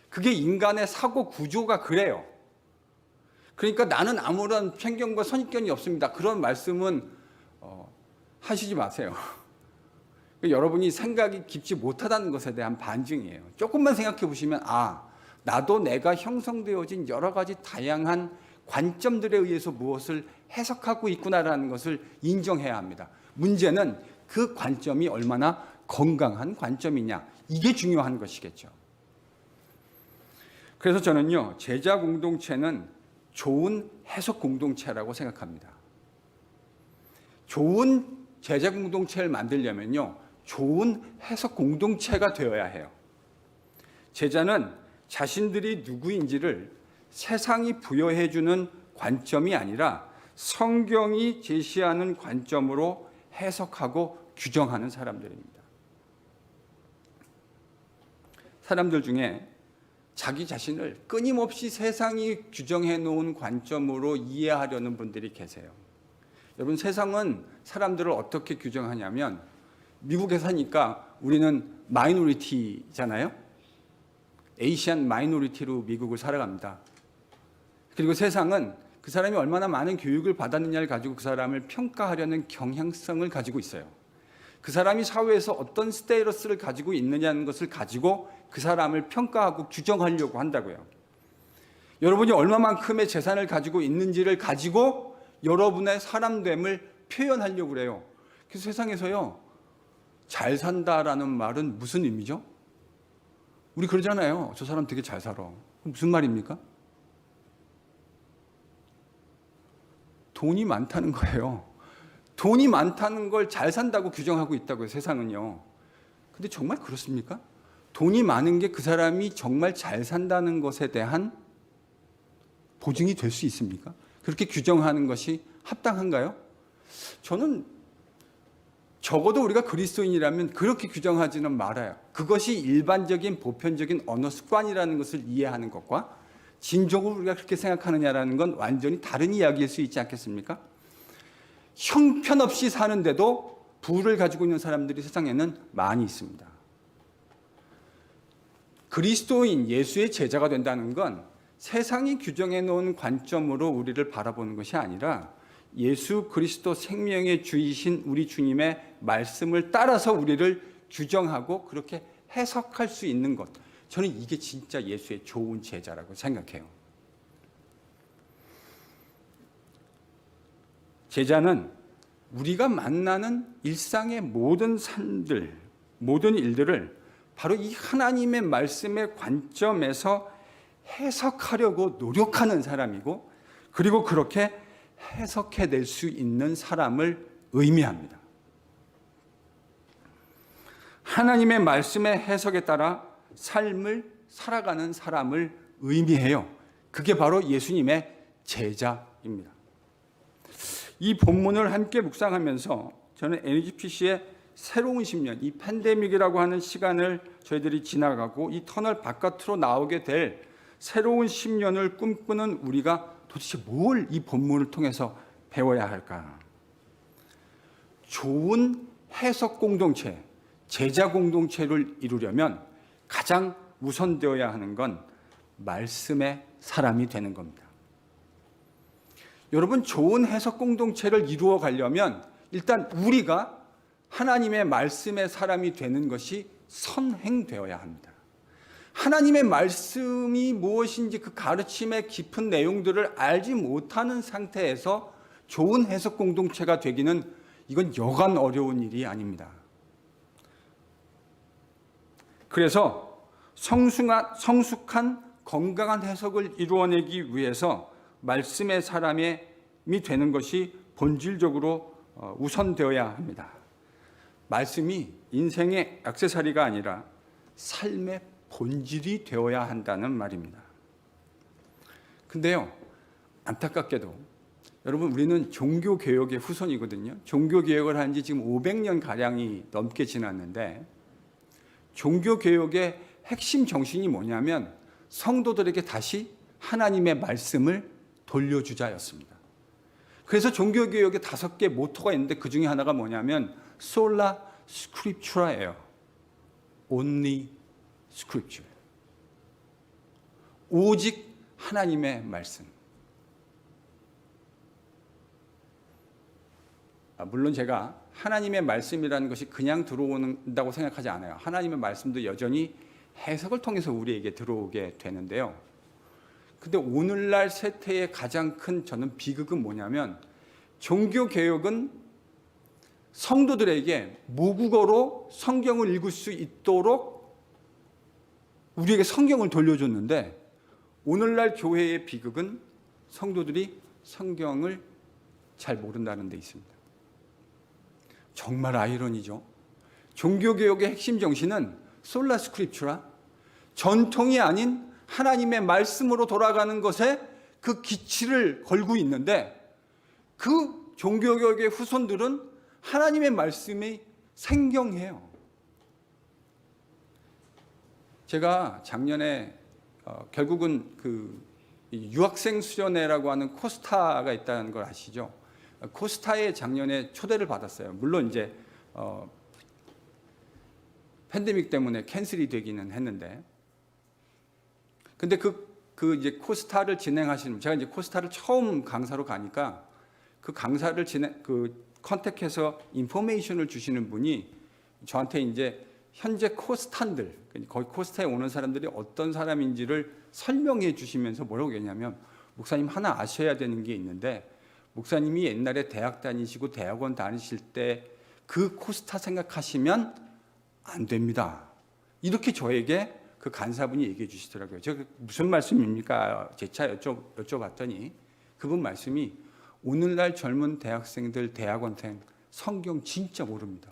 그게 인간의 사고 구조가 그래요. 그러니까 나는 아무런 편견과 선입견이 없습니다. 그런 말씀은 하시지 마세요. 여러분이 생각이 깊지 못하다는 것에 대한 반증이에요. 조금만 생각해 보시면 나도 내가 형성되어진 여러 가지 다양한 관점들에 의해서 무엇을 해석하고 있구나라는 것을 인정해야 합니다. 문제는 그 관점이 얼마나 건강한 관점이냐, 이게 중요한 것이겠죠. 그래서 저는요, 제자 공동체는 좋은 해석 공동체라고 생각합니다. 좋은 제자 공동체를 만들려면요, 좋은 해석 공동체가 되어야 해요. 제자는 자신들이 누구인지를 세상이 부여해주는 관점이 아니라 성경이 제시하는 관점으로 해석하고 규정하는 사람들입니다. 사람들 중에 자기 자신을 끊임없이 세상이 규정해 놓은 관점으로 이해하려는 분들이 계세요. 여러분, 세상은 사람들을 어떻게 규정하냐면, 미국에 사니까 우리는 마이너리티잖아요. 에이시안 마이너리티로 미국을 살아갑니다. 그리고 세상은 그 사람이 얼마나 많은 교육을 받았느냐를 가지고 그 사람을 평가하려는 경향성을 가지고 있어요. 그 사람이 사회에서 어떤 스테이러스를 가지고 있느냐는 것을 가지고 그 사람을 평가하고 규정하려고 한다고요. 여러분이 얼마만큼의 재산을 가지고 있는지를 가지고 여러분의 사람됨을 표현하려고 그래요. 그래서 세상에서요, 잘 산다라는 말은 무슨 의미죠? 우리 그러잖아요. 저 사람 되게 잘 살아. 무슨 말입니까? 돈이 많다는 거예요. 돈이 많다는 걸 잘 산다고 규정하고 있다고요, 세상은요. 근데 정말 그렇습니까? 돈이 많은 게 그 사람이 정말 잘 산다는 것에 대한 보증이 될 수 있습니까? 그렇게 규정하는 것이 합당한가요? 저는 적어도 우리가 그리스도인이라면 그렇게 규정하지는 말아요. 그것이 일반적인 보편적인 언어 습관이라는 것을 이해하는 것과 진정으로 우리가 그렇게 생각하느냐라는 건 완전히 다른 이야기일 수 있지 않겠습니까? 형편없이 사는데도 부를 가지고 있는 사람들이 세상에는 많이 있습니다. 그리스도인 예수의 제자가 된다는 건 세상이 규정해 놓은 관점으로 우리를 바라보는 것이 아니라 예수 그리스도 생명의 주이신 우리 주님의 말씀을 따라서 우리를 규정하고 그렇게 해석할 수 있는 것. 저는 이게 진짜 예수의 좋은 제자라고 생각해요. 제자는 우리가 만나는 일상의 모든 삶들, 모든 일들을 바로 이 하나님의 말씀의 관점에서 해석하려고 노력하는 사람이고, 그리고 그렇게 해석해낼 수 있는 사람을 의미합니다. 하나님의 말씀의 해석에 따라 삶을 살아가는 사람을 의미해요. 그게 바로 예수님의 제자입니다. 이 본문을 함께 묵상하면서 저는 NGPC의 새로운 10년, 이 팬데믹이라고 하는 시간을 저희들이 지나가고 이 터널 바깥으로 나오게 될 새로운 10년을 꿈꾸는 우리가 도대체 뭘 이 본문을 통해서 배워야 할까? 좋은 해석 공동체, 제자 공동체를 이루려면 가장 우선되어야 하는 건 말씀의 사람이 되는 겁니다. 여러분, 좋은 해석 공동체를 이루어 가려면 일단 우리가 하나님의 말씀의 사람이 되는 것이 선행되어야 합니다. 하나님의 말씀이 무엇인지 그 가르침의 깊은 내용들을 알지 못하는 상태에서 좋은 해석 공동체가 되기는 이건 여간 어려운 일이 아닙니다. 그래서 성숙한 건강한 해석을 이루어내기 위해서 말씀의 사람이 되는 것이 본질적으로 우선되어야 합니다. 말씀이 인생의 액세서리가 아니라 삶의 본질이 되어야 한다는 말입니다. 근데요, 안타깝게도 여러분, 우리는 종교개혁의 후손이거든요. 종교개혁을 한 지 지금 500년 가량이 넘게 지났는데 종교개혁의 핵심 정신이 뭐냐면 성도들에게 다시 하나님의 말씀을 돌려주자였습니다. 그래서 종교개혁의 5개 모토가 있는데 그 중에 하나가 뭐냐면 솔라 스크립추라예요. Only Scripture. 오직 하나님의 말씀. 물론 제가 하나님의 말씀이라는 것이 그냥 들어온다고 생각하지 않아요. 하나님의 말씀도 여전히 해석을 통해서 우리에게 들어오게 되는데요. 근데 오늘날 세태의 가장 큰 저는 비극은 뭐냐면 종교개혁은 성도들에게 모국어로 성경을 읽을 수 있도록 우리에게 성경을 돌려줬는데 오늘날 교회의 비극은 성도들이 성경을 잘 모른다는 데 있습니다. 정말 아이러니죠. 종교개혁의 핵심 정신은 솔라 스크립추라, 전통이 아닌 하나님의 말씀으로 돌아가는 것에 그 기치를 걸고 있는데 그 종교개혁의 후손들은 하나님의 말씀이 생경해요. 제가 작년에 결국은 그 유학생 수련회라고 하는 코스타가 있다는 걸 아시죠? 코스타에 작년에 초대를 받았어요. 물론 이제 팬데믹 때문에 캔슬이 되기는 했는데, 근데 그 이제 코스타를 진행하시는, 제가 이제 코스타를 처음 강사로 가니까 그 강사를 컨택해서 인포메이션을 주시는 분이 저한테 이제 현재 코스탄들, 거기 코스타에 오는 사람들이 어떤 사람인지를 설명해 주시면서 뭐라고 했냐면, 목사님 하나 아셔야 되는 게 있는데 목사님이 옛날에 대학 다니시고 대학원 다니실 때 그 코스타 생각하시면 안 됩니다. 이렇게 저에게 그 간사분이 얘기해 주시더라고요. 제가 무슨 말씀입니까? 재차 여쭤봤더니 그분 말씀이 오늘날 젊은 대학생들, 대학원생 성경 진짜 모릅니다.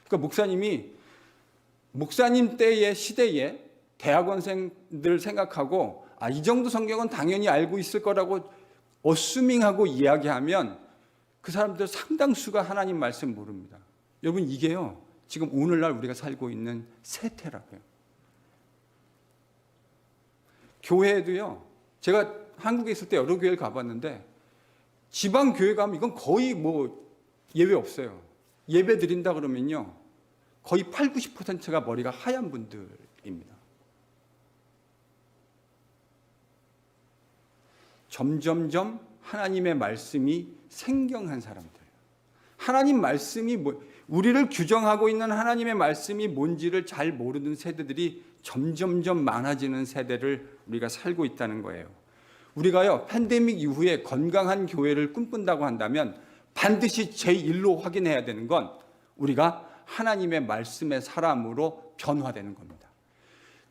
그러니까 목사님 때의 시대에 대학원생들 생각하고 이 정도 성경은 당연히 알고 있을 거라고 어스밍하고 이야기하면 그 사람들 상당수가 하나님 말씀 모릅니다. 여러분 이게요 지금 오늘날 우리가 살고 있는 세태라고요. 교회에도요, 제가 한국에 있을 때 여러 교회를 가봤는데 지방 교회 가면 이건 거의 뭐 예외 없어요. 예배 드린다 그러면요 거의 80~90%가 머리가 하얀 분들입니다. 점점점 하나님의 말씀이 생경한 사람들, 하나님 말씀이 우리를 규정하고 있는 하나님의 말씀이 뭔지를 잘 모르는 세대들이 점점점 많아지는 세대를 우리가 살고 있다는 거예요. 우리가요 팬데믹 이후에 건강한 교회를 꿈꾼다고 한다면 반드시 제1로 확인해야 되는 건 우리가 하나님의 말씀의 사람으로 변화되는 겁니다.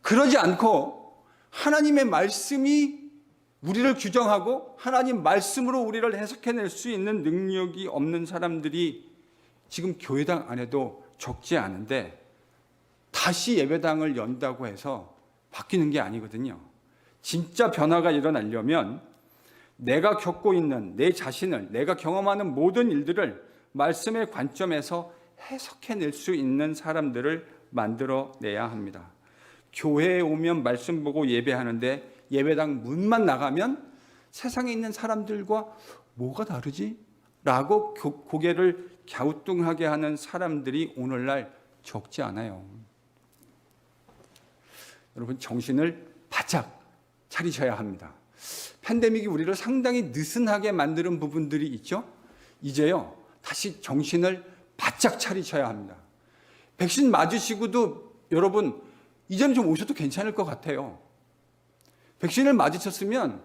그러지 않고 하나님의 말씀이 우리를 규정하고 하나님 말씀으로 우리를 해석해낼 수 있는 능력이 없는 사람들이 지금 교회당 안에도 적지 않은데 다시 예배당을 연다고 해서 바뀌는 게 아니거든요. 진짜 변화가 일어나려면 내가 겪고 있는 내 자신을, 내가 경험하는 모든 일들을 말씀의 관점에서 해석해낼 수 있는 사람들을 만들어내야 합니다. 교회에 오면 말씀 보고 예배하는데 예배당 문만 나가면 세상에 있는 사람들과 뭐가 다르지? 라고 고개를 갸우뚱하게 하는 사람들이 오늘날 적지 않아요. 여러분 정신을 바짝 차리셔야 합니다. 팬데믹이 우리를 상당히 느슨하게 만드는 부분들이 있죠. 이제요 다시 정신을 바짝 차리셔야 합니다. 백신 맞으시고도 여러분 이제는 좀 오셔도 괜찮을 것 같아요. 백신을 맞으셨으면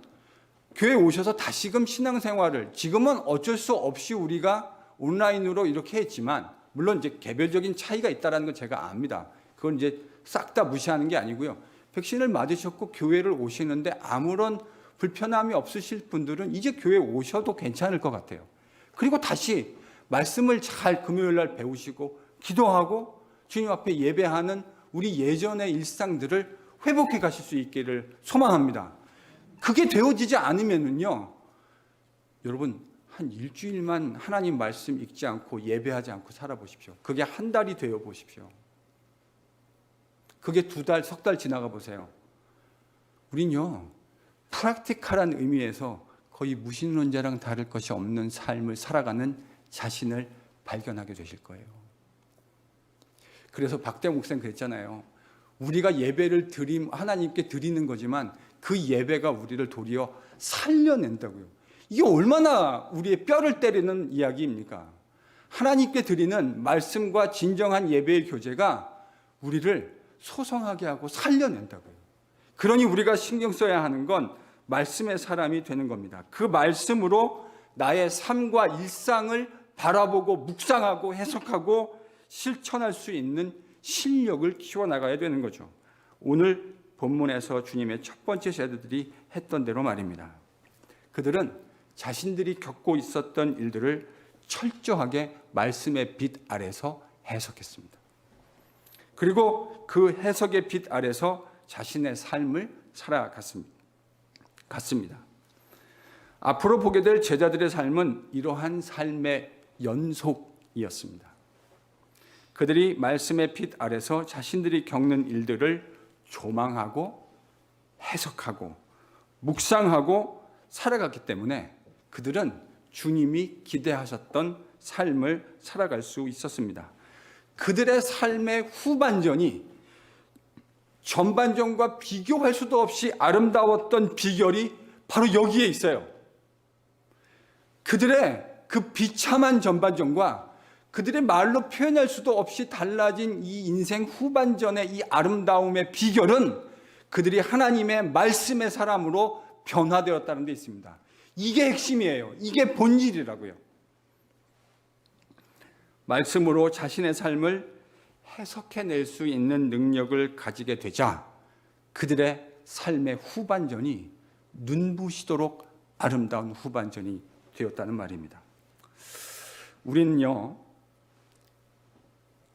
교회 오셔서 다시금 신앙생활을, 지금은 어쩔 수 없이 우리가 온라인으로 이렇게 했지만 물론 이제 개별적인 차이가 있다는 건 제가 압니다. 그건 이제 싹 다 무시하는 게 아니고요. 백신을 맞으셨고 교회를 오시는데 아무런 불편함이 없으실 분들은 이제 교회 오셔도 괜찮을 것 같아요. 그리고 다시 말씀을 잘 금요일 날 배우시고 기도하고 주님 앞에 예배하는 우리 예전의 일상들을 회복해 가실 수 있기를 소망합니다. 그게 되어지지 않으면요, 여러분 한 일주일만 하나님 말씀 읽지 않고 예배하지 않고 살아보십시오. 그게 한 달이 되어 보십시오. 그게 2달, 석 달 지나가 보세요. 우린요, 프랙티컬한 의미에서 거의 무신론자랑 다를 것이 없는 삶을 살아가는 자신을 발견하게 되실 거예요. 그래서 박대 목사님 그랬잖아요. 우리가 예배를 하나님께 드리는 거지만 그 예배가 우리를 도리어 살려낸다고요. 이게 얼마나 우리의 뼈를 때리는 이야기입니까? 하나님께 드리는 말씀과 진정한 예배의 교제가 우리를 소성하게 하고 살려낸다고요. 그러니 우리가 신경 써야 하는 건 말씀의 사람이 되는 겁니다. 그 말씀으로 나의 삶과 일상을 바라보고 묵상하고 해석하고 실천할 수 있는 실력을 키워나가야 되는 거죠. 오늘 본문에서 주님의 첫 번째 세대들이 했던 대로 말입니다. 그들은 자신들이 겪고 있었던 일들을 철저하게 말씀의 빛 아래서 해석했습니다. 그리고 그 해석의 빛 아래서 자신의 삶을 살아갔습니다. 앞으로 보게 될 제자들의 삶은 이러한 삶의 연속이었습니다. 그들이 말씀의 빛 아래서 자신들이 겪는 일들을 조망하고 해석하고 묵상하고 살아갔기 때문에 그들은 주님이 기대하셨던 삶을 살아갈 수 있었습니다. 그들의 삶의 후반전이 전반전과 비교할 수도 없이 아름다웠던 비결이 바로 여기에 있어요. 그들의 그 비참한 전반전과 그들의 말로 표현할 수도 없이 달라진 이 인생 후반전의 이 아름다움의 비결은 그들이 하나님의 말씀의 사람으로 변화되었다는 데 있습니다. 이게 핵심이에요. 이게 본질이라고요. 말씀으로 자신의 삶을 해석해낼 수 있는 능력을 가지게 되자 그들의 삶의 후반전이 눈부시도록 아름다운 후반전이 되었다는 말입니다. 우리는요,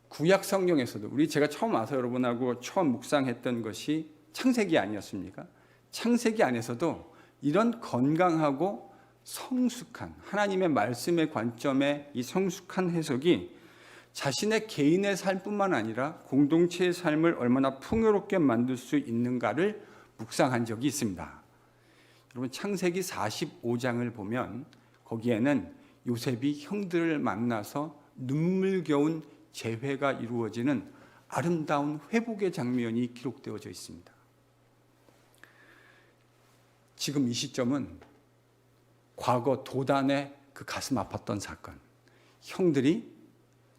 구약 성경에서도 제가 처음 와서 여러분하고 처음 묵상했던 것이 창세기 아니었습니까? 창세기 안에서도 이런 건강하고 성숙한 하나님의 말씀의 관점의 이 성숙한 해석이 자신의 개인의 삶뿐만 아니라 공동체의 삶을 얼마나 풍요롭게 만들 수 있는가를 묵상한 적이 있습니다. 여러분 창세기 45장을 보면 거기에는 요셉이 형들을 만나서 눈물겨운 재회가 이루어지는 아름다운 회복의 장면이 기록되어져 있습니다. 지금 이 시점은 과거 도단의 그 가슴 아팠던 사건, 형들이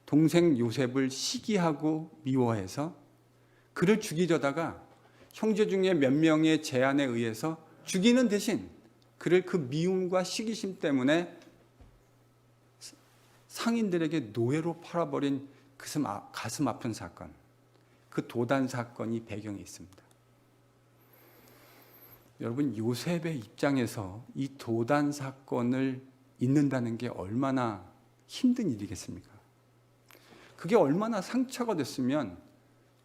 동생 요셉을 시기하고 미워해서 그를 죽이려다가 형제 중에 몇 명의 제안에 의해서 죽이는 대신 그를 그 미움과 시기심 때문에 상인들에게 노예로 팔아버린 가슴 아픈 사건, 그 도단 사건이 배경에 있습니다. 여러분 요셉의 입장에서 이 도단 사건을 잊는다는 게 얼마나 힘든 일이겠습니까? 그게 얼마나 상처가 됐으면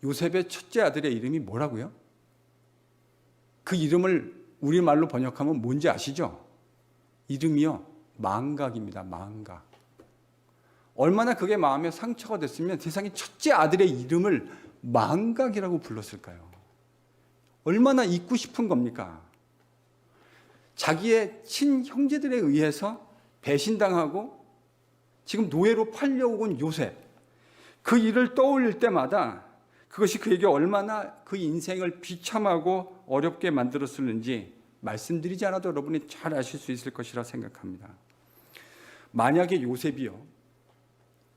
요셉의 첫째 아들의 이름이 뭐라고요? 그 이름을 우리말로 번역하면 뭔지 아시죠? 이름이요, 망각입니다. 망각. 얼마나 그게 마음에 상처가 됐으면 세상에 첫째 아들의 이름을 망각이라고 불렀을까요? 얼마나 잊고 싶은 겁니까? 자기의 친형제들에 의해서 배신당하고 지금 노예로 팔려온 요셉, 그 일을 떠올릴 때마다 그것이 그에게 얼마나 그 인생을 비참하고 어렵게 만들었을는지 말씀드리지 않아도 여러분이 잘 아실 수 있을 것이라 생각합니다. 만약에 요셉이요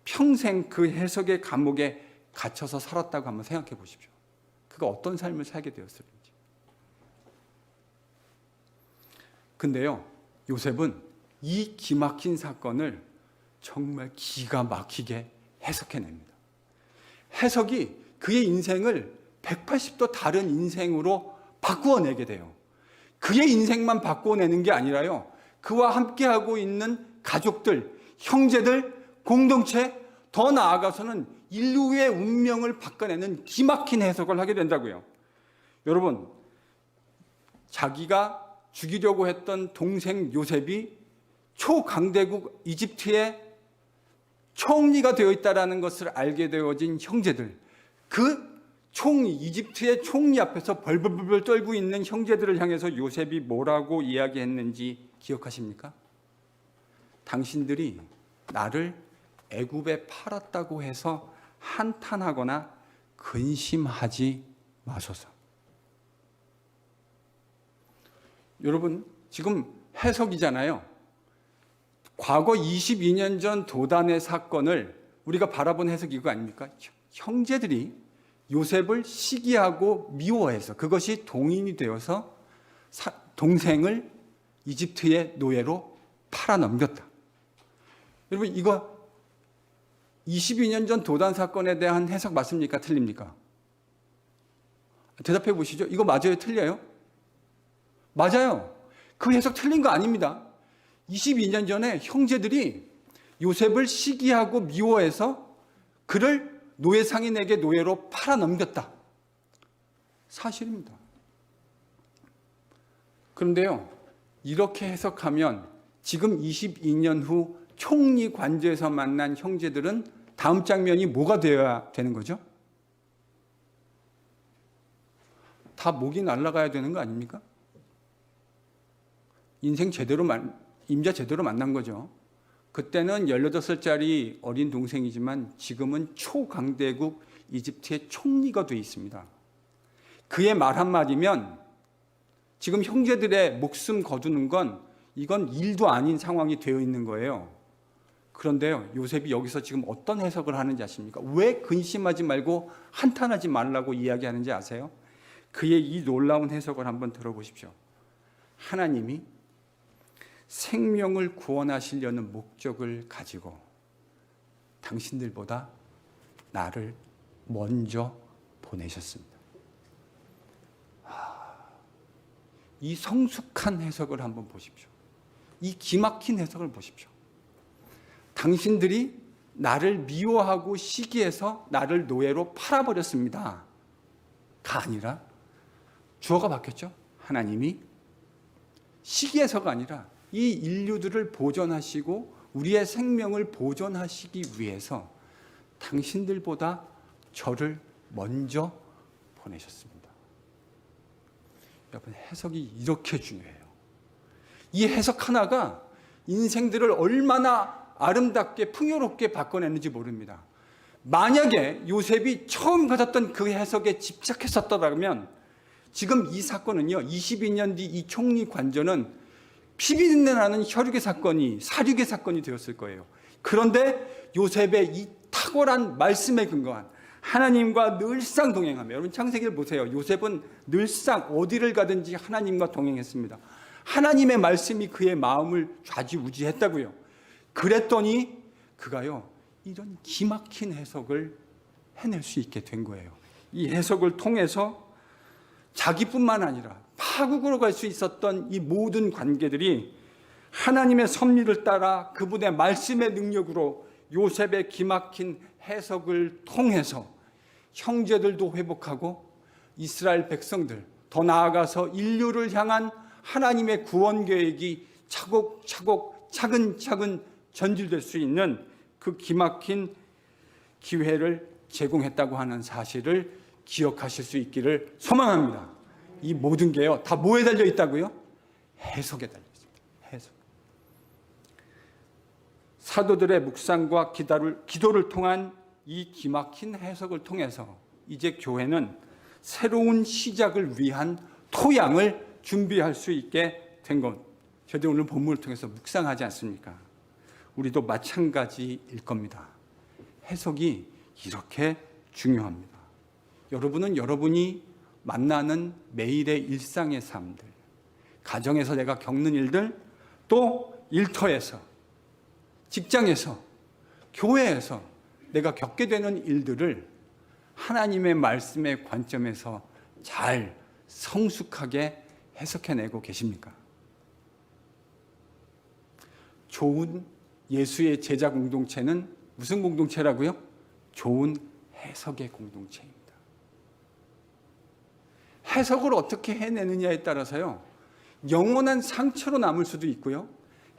평생 그 해석의 감옥에 갇혀서 살았다고 한번 생각해 보십시오. 그가 어떤 삶을 살게 되었을지. 근데요, 요셉은 이 기막힌 사건을 정말 기가 막히게 해석해냅니다. 해석이 그의 인생을 180도 다른 인생으로 바꾸어내게 돼요. 그의 인생만 바꾸어내는 게 아니라요, 그와 함께하고 있는 가족들, 형제들, 공동체, 더 나아가서는 인류의 운명을 바꿔내는 기막힌 해석을 하게 된다고요. 여러분, 자기가 죽이려고 했던 동생 요셉이 초강대국 이집트의 총리가 되어 있다는 것을 알게 되어진 형제들, 그 이집트의 총리 앞에서 벌벌벌 떨고 있는 형제들을 향해서 요셉이 뭐라고 이야기했는지 기억하십니까? 당신들이 나를 애굽에 팔았다고 해서 한탄하거나 근심하지 마소서. 여러분, 지금 해석이잖아요. 과거 22년 전 도단의 사건을 우리가 바라본 해석이 이거 아닙니까? 형제들이 요셉을 시기하고 미워해서 그것이 동인이 되어서 동생을 이집트의 노예로 팔아넘겼다. 여러분, 이거 22년 전 도단 사건에 대한 해석 맞습니까? 틀립니까? 대답해 보시죠. 이거 맞아요? 틀려요? 맞아요. 그 해석 틀린 거 아닙니다. 22년 전에 형제들이 요셉을 시기하고 미워해서 그를 노예 상인에게 노예로 팔아넘겼다. 사실입니다. 그런데요, 이렇게 해석하면 지금 22년 후 총리 관저에서 만난 형제들은 다음 장면이 뭐가 되어야 되는 거죠? 다 목이 날아가야 되는 거 아닙니까? 인생 제대로 임자 제대로 만난 거죠. 그때는 18살짜리 어린 동생이지만 지금은 초강대국 이집트의 총리가 되어 있습니다. 그의 말 한마디면 지금 형제들의 목숨 거두는 건 이건 일도 아닌 상황이 되어 있는 거예요. 그런데요, 요셉이 여기서 지금 어떤 해석을 하는지 아십니까? 왜 근심하지 말고 한탄하지 말라고 이야기하는지 아세요? 그의 이 놀라운 해석을 한번 들어보십시오. 하나님이 생명을 구원하시려는 목적을 가지고 당신들보다 나를 먼저 보내셨습니다. 이 성숙한 해석을 한번 보십시오. 이 기막힌 해석을 보십시오. 당신들이 나를 미워하고 시기해서 나를 노예로 팔아버렸습니다. 가 아니라 주어가 바뀌었죠. 하나님이 시기해서가 아니라 이 인류들을 보존하시고 우리의 생명을 보존하시기 위해서 당신들보다 저를 먼저 보내셨습니다. 여러분, 해석이 이렇게 중요해요. 이 해석 하나가 인생들을 얼마나 아름답게 풍요롭게 바꿔내는지 모릅니다. 만약에 요셉이 처음 가졌던 그 해석에 집착했었더라면 지금 이 사건은요, 22년 뒤 이 총리 관저는 피비린내 나는 혈육의 사건이 사륙의 사건이 되었을 거예요. 그런데 요셉의 이 탁월한 말씀에 근거한 하나님과 늘상 동행하며, 여러분 창세기를 보세요. 요셉은 늘상 어디를 가든지 하나님과 동행했습니다. 하나님의 말씀이 그의 마음을 좌지우지했다고요. 그랬더니 그가요, 이런 기막힌 해석을 해낼 수 있게 된 거예요. 이 해석을 통해서 자기뿐만 아니라 파국으로 갈 수 있었던 이 모든 관계들이 하나님의 섭리를 따라 그분의 말씀의 능력으로 요셉의 기막힌 해석을 통해서 형제들도 회복하고 이스라엘 백성들, 더 나아가서 인류를 향한 하나님의 구원 계획이 차곡차곡 차근차근 전진될 수 있는 그 기막힌 기회를 제공했다고 하는 사실을 기억하실 수 있기를 소망합니다. 이 모든 게요, 다 뭐에 달려 있다고요? 해석에 달려 있습니다. 해석. 사도들의 묵상과 기도를 통한 이 기막힌 해석을 통해서 이제 교회는 새로운 시작을 위한 토양을 준비할 수 있게 된 것. 저도 오늘 본문을 통해서 묵상하지 않습니까? 우리도 마찬가지일 겁니다. 해석이 이렇게 중요합니다. 여러분은 여러분이 만나는 매일의 일상의 삶들, 가정에서 내가 겪는 일들, 또 일터에서, 직장에서, 교회에서 내가 겪게 되는 일들을 하나님의 말씀의 관점에서 잘 성숙하게 해석해내고 계십니까? 좋은 예수의 제자 공동체는 무슨 공동체라고요? 좋은 해석의 공동체입니다. 해석을 어떻게 해내느냐에 따라서요, 영원한 상처로 남을 수도 있고요,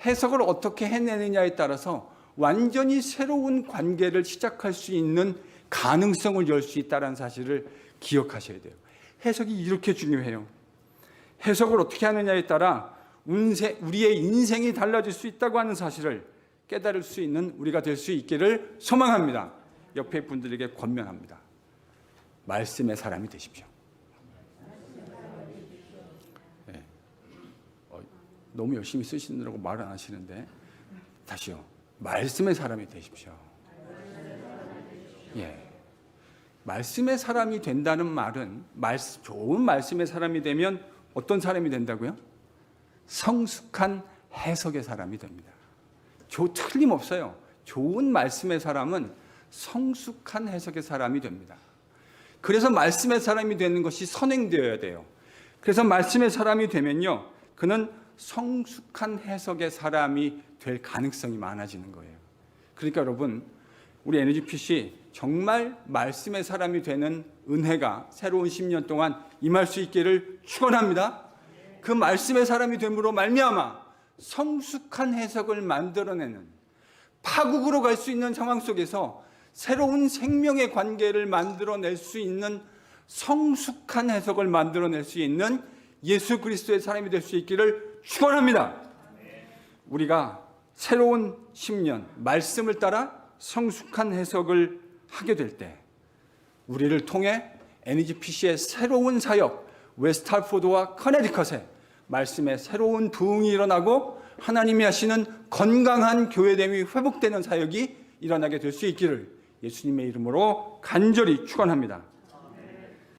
해석을 어떻게 해내느냐에 따라서 완전히 새로운 관계를 시작할 수 있는 가능성을 열 수 있다는 사실을 기억하셔야 돼요. 해석이 이렇게 중요해요. 해석을 어떻게 하느냐에 따라 우리의 인생이 달라질 수 있다고 하는 사실을 깨달을 수 있는 우리가 될 수 있기를 소망합니다. 옆에 분들에게 권면합니다. 말씀의 사람이 되십시오. 네. 너무 열심히 쓰시느라고 말 안 하시는데 다시요. 말씀의 사람이 되십시오. 예. 말씀의 사람이 된다는 말은 좋은 말씀의 사람이 되면 어떤 사람이 된다고요? 성숙한 해석의 사람이 됩니다. 틀림없어요. 좋은 말씀의 사람은 성숙한 해석의 사람이 됩니다. 그래서 말씀의 사람이 되는 것이 선행되어야 돼요. 그래서 말씀의 사람이 되면요, 그는 성숙한 해석의 사람이 될 가능성이 많아지는 거예요. 그러니까 여러분, 우리 NGPC 정말 말씀의 사람이 되는 은혜가 새로운 10년 동안 임할 수 있기를 축원합니다. 그 말씀의 사람이 됨으로 말미암아 성숙한 해석을 만들어내는, 파국으로 갈 수 있는 상황 속에서 새로운 생명의 관계를 만들어낼 수 있는 성숙한 해석을 만들어낼 수 있는 예수 그리스도의 사람이 될 수 있기를 축원합니다. 우리가 새로운 10년 말씀을 따라 성숙한 해석을 하게 될 때 우리를 통해 NGPC의 새로운 사역, 웨스트할포드와 커네디컷에 말씀의 새로운 부흥이 일어나고 하나님이 하시는 건강한 교회됨이 회복되는 사역이 일어나게 될 수 있기를 예수님의 이름으로 간절히 축원합니다.